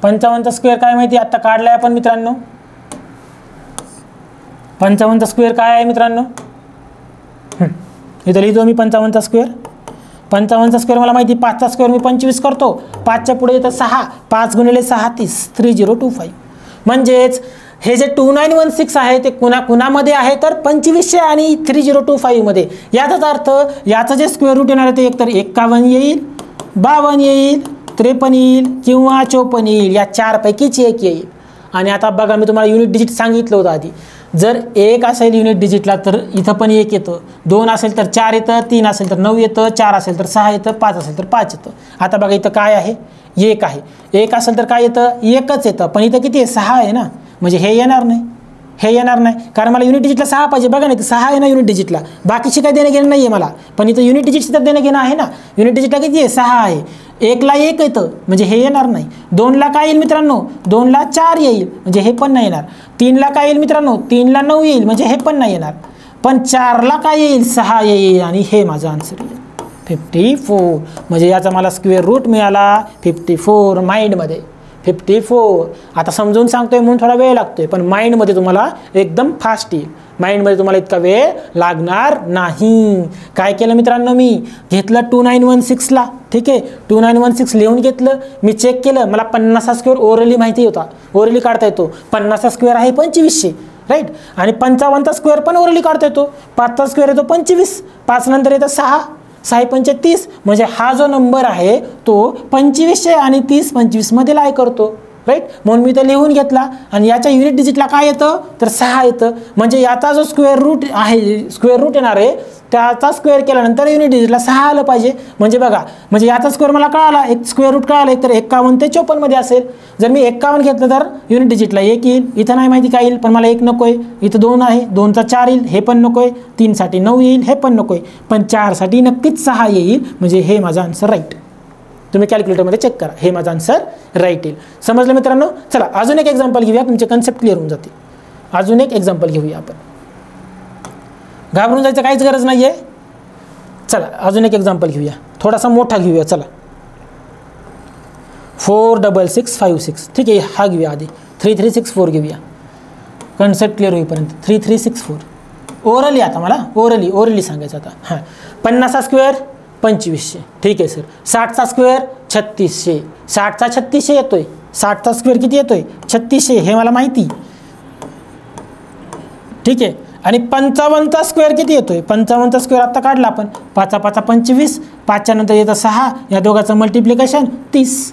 55चा स्क्वेअर काय माहिती आता काढलाय आपण मित्रांनो. 55चा स्क्वेअर काय आहे मित्रांनो. इथं लिहितो मी 55चा स्क्वेअर. 55चा स्क्वेअर मला माहिती 5चा स्क्वेअर मी 25 करतो. 5च्या पुढे येतं 6 5 गुणिले 6 30 3025. म्हणजेच हे जे 2916 आहे ते कुणामध्ये आहे तर 2500 आणि 3025 मध्ये. याचाच अर्थ याचं जे स्क्वेअर रूट येणार आहे ते एकतर 51 येईल 52 येईल 53 येईल किंवा 54 येईल. या 4 पैकीच एक येईल. आणि आता बघा मी तुम्हाला युनिट डिजिट सांगितलं होतं आधी. जर 1 असेल युनिट डिजिटला तर इथं पण 1 येतं. 2 असेल तर 4 येतं. 3 असेल तर 9 येतं. 4 असेल तर 6 येतं. 5 असेल तर 5 येतं. आता बघा इथं काय आहे 1 आहे. 1 असेल तर काय येतं 1च येतं. पण इथं किती आहे 6 आहे ना. म्हणजे हे येणार नाही हे येणार नाही. कारण मला युनिट डिजिटला 6 पाहिजे. बघा ना इथं 6 आहे ना युनिट डिजिटला. बाकीची काही देणं घेणं नाही आहे मला. पण इथं युनिट डिजिटचं तर देणं घेणं आहे ना. युनिट डिजिटला किती आहे 6 आहे. 1ला 1 येतं म्हणजे हे येणार नाही. 2ला काय येईल मित्रांनो 2ला 4 येईल म्हणजे हे पण नाही येणार. 3ला काय येईल मित्रांनो 3ला 9 येईल म्हणजे हे पण नाही येणार. पण 4ला काय येईल 6 येईल आणि हे माझं आन्सर येईल 54. म्हणजे याचा मला स्क्वेअर रूट मिळाला 54 माइंडमध्ये 54. आता समजून सांगतोय म्हणून थोडा वेळ लागतोय पण माइंडमध्ये तुम्हाला एकदम फास्ट येईल. माइंडमध्ये तुम्हाला इतका वेळ लागणार नाही. काय केलं मित्रांनो मी घेतलं 2916ला. ठीक आहे 2916 लिहून घेतलं. मी चेक केलं मला 50चा स्क्वेअर ओरली माहिती होता. ओरली काढता येतो. 50चा स्क्वेअर आहे 2500 राईट. आणि 55चा स्क्वेअर पण ओरली काढता येतो. 5चा स्क्वेअर येतो 25. 5 नंतर येतं 6 6 पंचे 30. म्हणजे हा जो नंबर आहे तो 2500 आणि 30 25 मध्ये लाई करतो राईट. म्हणून मी तो लिहून घेतला. आणि याच्या युनिट डिजिटला काय येतं तर 6 येतं. म्हणजे याचा जो स्क्वेअर रूट आहे स्क्वेअर रूट येणार आहे त्याचा स्क्वेअर केल्यानंतर युनिट डिजिटला 6 आलं पाहिजे. म्हणजे बघा म्हणजे याचा स्क्वेअर मला कळाला एक स्क्वेअर रूट कळाला एक तर 51 ते 54 मध्ये असेल. जर मी 51 घेतलं तर युनिट डिजिटला 1 येईल. इथं नाही माहिती काय येईल पण मला 1 नको आहे. इथं 2 आहे 2चा 4 येईल हे पण नको आहे. 3 साठी 9 येईल हे पण नको आहे. पण 4 साठी नक्कीच 6 येईल म्हणजे हे माझं आन्सर राईट. तुम्ही कॅल्क्युलेटरमध्ये चेक करा, हे माझा आन्सर राईट येईल. समजलं मित्रांनो? चला अजून एक एक्झाम्पल घेऊया, तुमचे कन्सेप्ट क्लिअर होऊन जाते. अजून एक एक्झाम्पल घेऊया आपण, घाबरून जायचं काहीच गरज नाही आहे. चला अजून एक एक्झाम्पल घेऊया, थोडासा मोठा घेऊया. चला 46656, ठीक आहे, हा घेऊया आधी. 3364 घेऊया, कन्सेप्ट क्लिअर होईपर्यंत. 3364 ओरली, आता मला ओरली सांगायचं आता. हां 50चा स्क्वेअर 2500, ठीक आहे सर. 60चा स्क्वेअर 3600, 60चा 3600 येतोय. 60चा स्क्वेअर किती येतोय? 3600, हे मला माहिती, ठीक आहे. आणि 55चा स्क्वेअर किती येतोय? 55चा स्क्वेअर आत्ता काढला आपण. 5 5 25, 5च्या नंतर येतं 6, या दोघांचं मल्टिप्लिकेशन 30.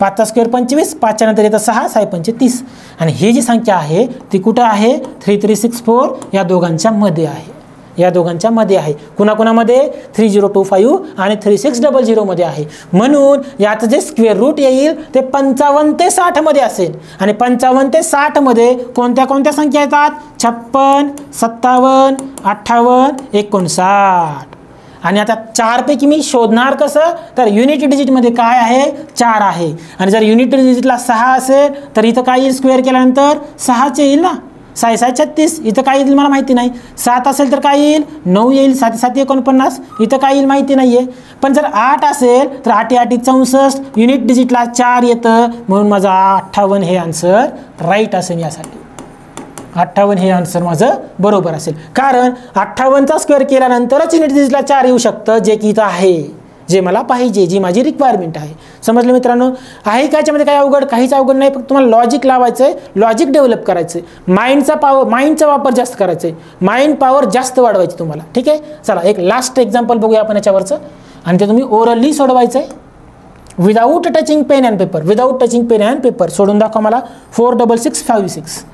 5चा स्क्वेअर 25, 5च्या नंतर येतं 6, 6 5 30. आणि ही जी संख्या आहे ती कुठं आहे? 3364 या दोघांच्या मध्ये आहे, या दोघांच्या मध्ये आहे. कुणाकुणामध्ये? 3025 आणि 3600 मध्ये आहे. म्हणून याचं जे स्क्वेअर रूट येईल ते 55 ते 60 मध्ये असेल. आणि 55 ते 60 मध्ये कोणत्या कोणत्या संख्या येतात? 56, 57, 58, 59. आणि आता 4 पैकी मी शोधणार कसं? तर युनिट डिजिटमध्ये काय आहे? 4 आहे. आणि जर युनिट डिजिटला 6 असेल तर इथं काय येईल? स्क्वेअर केल्यानंतर 6चे येईल ना, 6 6 36. इथं काय येईल मला माहिती नाही. 7 असेल तर काय येईल? 9 येईल. 7 7 49. इथं काय येईल माहिती नाही आहे. पण जर 8 असेल तर 8 8 64, युनिट डिजिटला 4 येतं. म्हणून माझा 58 हे आन्सर राईट असेल. यासाठी 58 हे आन्सर माझं बरोबर असेल. कारण 58चा स्क्वेअर केल्यानंतरच युनिट डिजिटला 4 येऊ शकतं, जे की इथं आहे, जे मला पाहिजे, जी माझी रिक्वायरमेंट आहे. समजलं मित्रांनो? आहे का याच्यामध्ये काही अवघड? काहीच अवघड नाही. फक्त तुम्हाला लॉजिक लावायचं आहे, लॉजिक डेव्हलप करायचं आहे, माइंडचा वापर जास्त करायचा आहे, माइंड पॉवर जास्त वाढवायची तुम्हाला, ठीक आहे. चला एक लास्ट एक्झाम्पल बघूया आपण याच्यावरचं, आणि ते तुम्ही ओरली सोडवायचं आहे without touching pen and paper. Without touching pen and paper सोडून दाखवा मला. 46656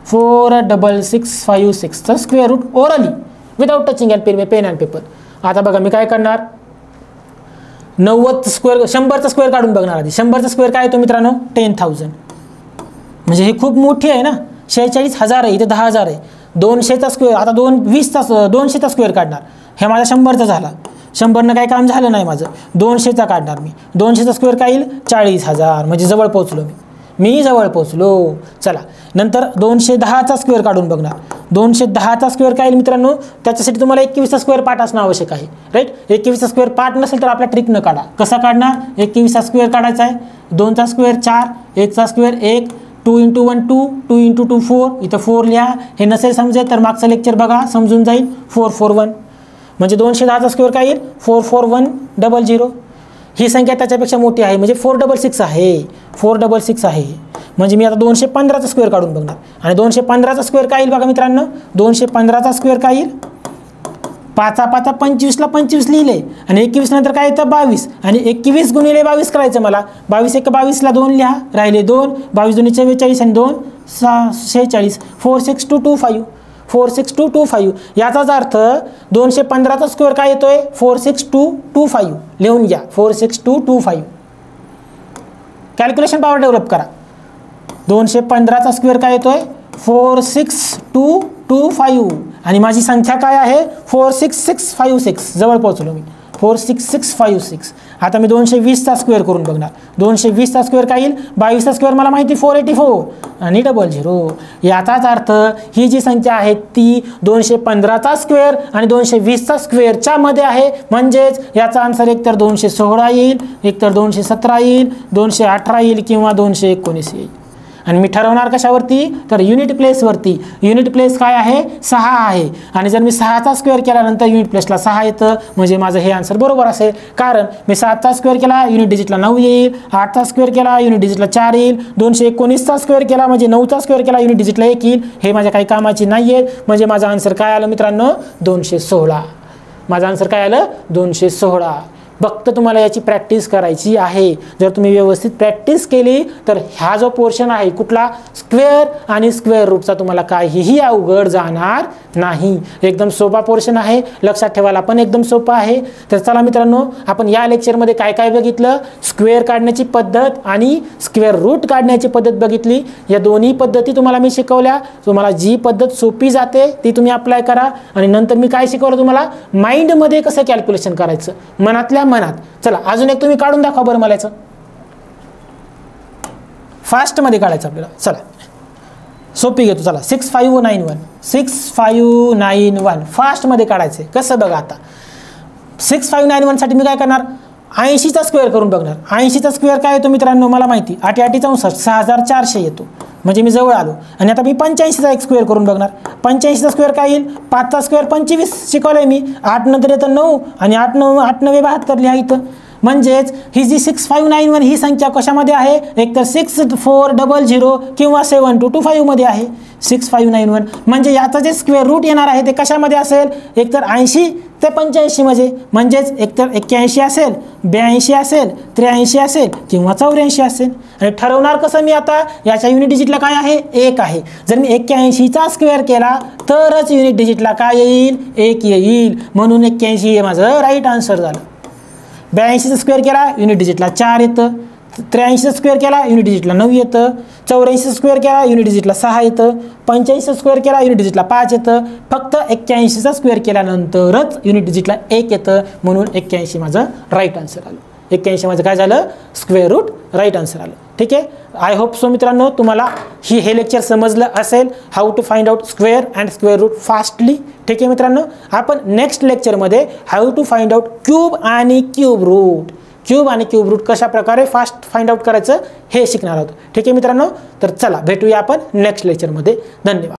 46656चं square root orally without touching and pen and paper. आता बघा मी काय करणार, 90 स्क्वेअर 100चा स्क्वेअर काढून बघणार आधी. 100चा स्क्वेअर काय येतो मित्रांनो? 10,000. म्हणजे हे खूप मोठी आहे ना, 46,000 आहे, इथे 10,000 आहे. 200चा स्क्वेअर, आता 200चा स्क्वेअर काढणार. हे माझा 100चा झाला. 100नं काही काम झालं नाही माझं. 200चा काढणार मी. 200चा स्क्वेअर काय येईल? 40,000. म्हणजे जवळ पोहोचलो मी जवळ पोहोचलो. चला नंतर 210चा स्क्वेअर काढून बघणार. 210चा स्क्वेअर काय येईल मित्रांनो? त्याच्यासाठी तुम्हाला 21चा स्क्वेअर पार्ट असणं आवश्यक आहे, राईट. 21चा स्क्वेअर पार्ट नसेल तर आपल्या ट्रिकनं काढा. कसा काढणार? 21चा स्क्वेअर काढायचा आहे. 2चा स्क्वेअर 4, 1चा स्क्वेअर 1, 2 × 1 2, 2 × 2 4. इथं 4 लिहा. हे नसेल समजेल तर मागचं लेक्चर बघा, समजून जाईल. 441 म्हणजे 210चा स्क्वेअर काय येईल? 44100. ही संख्या त्याच्यापेक्षा मोठी आहे म्हणजे 466 आहे. 466 आहे. म्हणजे मी आता 215चा स्क्वेअर काढून बघणार. आणि 215चा स्क्वेअर काय येईल बघा मित्रांनो? 215चा स्क्वेअर काय येईल? 5 5 25ला 25 लिहिले आणि 21 नंतर काय येतं? 22. आणि 21 गुणिले 22 करायचं मला. 22 1 22ला 2 लिहा, राहिले 2. 22 2 44 आणि 2 46. 46225. 46225. याचाच अर्थ 215चा स्क्वेअर काय येतोय? 46225. लिहून घ्या 46225. कॅल्क्युलेशन पॉवर डेव्हलप करा. 215चा स्क्वेअर काय येतोय? 46225. आणि माझी संख्या काय आहे? 46656. जवळ पोहोचलो मी. 46656. आता मी 220चा स्क्वेअर करून बघणार. 220चा स्क्वेअर काय येईल? 22चा स्क्वेअर मला माहिती 484 आणि 00. याचाच अर्थ ही जी संख्या आहे ती 215चा स्क्वेअर आणि 220चा स्क्वेअरच्या मध्ये आहे. म्हणजेच याचा आन्सर एकतर 216 येईल, एकतर 217 येईल, 218 येईल किंवा 219 येईल. आणि मी ठरवणार कशावरती? तर युनिट प्लेसवरती. युनिट प्लेस काय आहे? 6 आहे. आणि जर मी 6चा स्क्वेअर केल्यानंतर युनिट प्लेसला 6 येतं म्हणजे माझं हे आन्सर बरोबर असेल. कारण मी 7चा स्क्वेअर केला युनिट डिजिटला 9 येईल, 8चा स्क्वेअर केला युनिट डिजिटला 4 येईल, 219चा स्क्वेअर केला म्हणजे 9चा स्क्वेअर केला युनिट डिजिटला 1 येईल. हे माझ्या काही कामाची नाही आहे. म्हणजे माझा आन्सर काय आलं मित्रांनो? 216. माझा आन्सर काय आलं? 216. फक्त तुम्हाला याची प्रॅक्टिस करायची आहे. जर तुम्ही व्यवस्थित प्रॅक्टिस केली तर हा जो पोर्शन आहे कुठला? स्क्वेअर आणि स्क्वेअर रूटचा तुम्हाला काहीही अवघड जाणार नाही. एकदम सोपा पोर्शन आहे. लक्षात ठेवायला पण एकदम सोपा आहे. तर चला मित्रांनो, आपण या लेक्चरमध्ये काय काय बघितलं? स्क्वेअर काढण्याची पद्धत आणि स्क्वेअर रूट काढण्याची पद्धत बघितली. या दोन्ही पद्धती तुम्हाला मी शिकवल्या. तुम्हाला जी पद्धत सोपी जाते ती तुम्ही अप्लाय करा. आणि नंतर मी काय शिकवलं तुम्हाला? माइंडमध्ये कसं कॅल्क्युलेशन करायचं, मनातल्या मनात। चला अजून एक तुम्ही काढून दाखवा बरं मला याचं, फास्टमध्ये काढायचं आपल्याला। चला सोपी घेतो, चला 6591 फास्टमध्ये काढायचं आहे। कसं बघा आता 6591 साठी मी काय करणार, 80चा स्क्वेअर करून बघणार। 80चा स्क्वेअर काय येतो मित्रांनो, मला माहिती 8 8 64 6400 येतो, म्हणजे मी जवळ आलो। आणि आता मी 85चा एक स्क्वेअर करून बघणार। 85चा स्क्वेअर काय येईल, 5चा स्क्वेअर 25 शिकवलंय मी, 8 नंतर येतं 9 आणि 8 9 8 9 72 लिहा इथं। म्हणजेच ही जी 6591 ही संख्या कशामध्ये आहे, एकतर 6400 किंवा 7225 मध्ये आहे 6591। म्हणजे याचं जे स्क्वेअर रूट येणार आहे ते कशामध्ये असेल, एकतर 80 ते 85 मध्ये, म्हणजेच एकतर 81 असेल, 82 असेल, 83 असेल किंवा 84 असेल। आणि ठरवणार कसं मी आता, याच्या युनिट डिजिटला काय आहे, 1 आहे। जर मी 81चा स्क्वेअर केला तरच युनिट डिजिटला काय येईल, 1 येईल, म्हणून 81 हे माझं राईट आन्सर झालं। 82चा स्क्वेअर केला युनिट डिजिटला 4 येतं, 83चा स्क्वेअर केला युनिट डिजिटला 9 येतं, 84चा स्क्वेअर केला युनिट डिजिटला 6 येतं, 85चा स्क्वेअर केला युनिट डिजिटला 5 येतं, फक्त 81चा स्क्वेअर केल्यानंतरच युनिट डिजिटला 1 येतं, म्हणून 81 माझं राईट आन्सर आलं। 81 माझं काय झालं, स्क्वेअर रूट राईट आन्सर आलं। ठीक आहे, आय होप सो मित्रांनो तुम्हाला हे लेक्चर समजलं असेल, how to find out square and square root fastly. ठीक आहे मित्रांनो, आपण नेक्स्ट लेक्चरमध्ये how to find out cube आणि क्यूब रूट कशा प्रकारे फास्ट फाइंड आउट करायचं हे शिकणार आहोत। ठीक आहे मित्रांनो, तर चला भेटूया आपण नेक्स्ट लेक्चरमध्ये। धन्यवाद।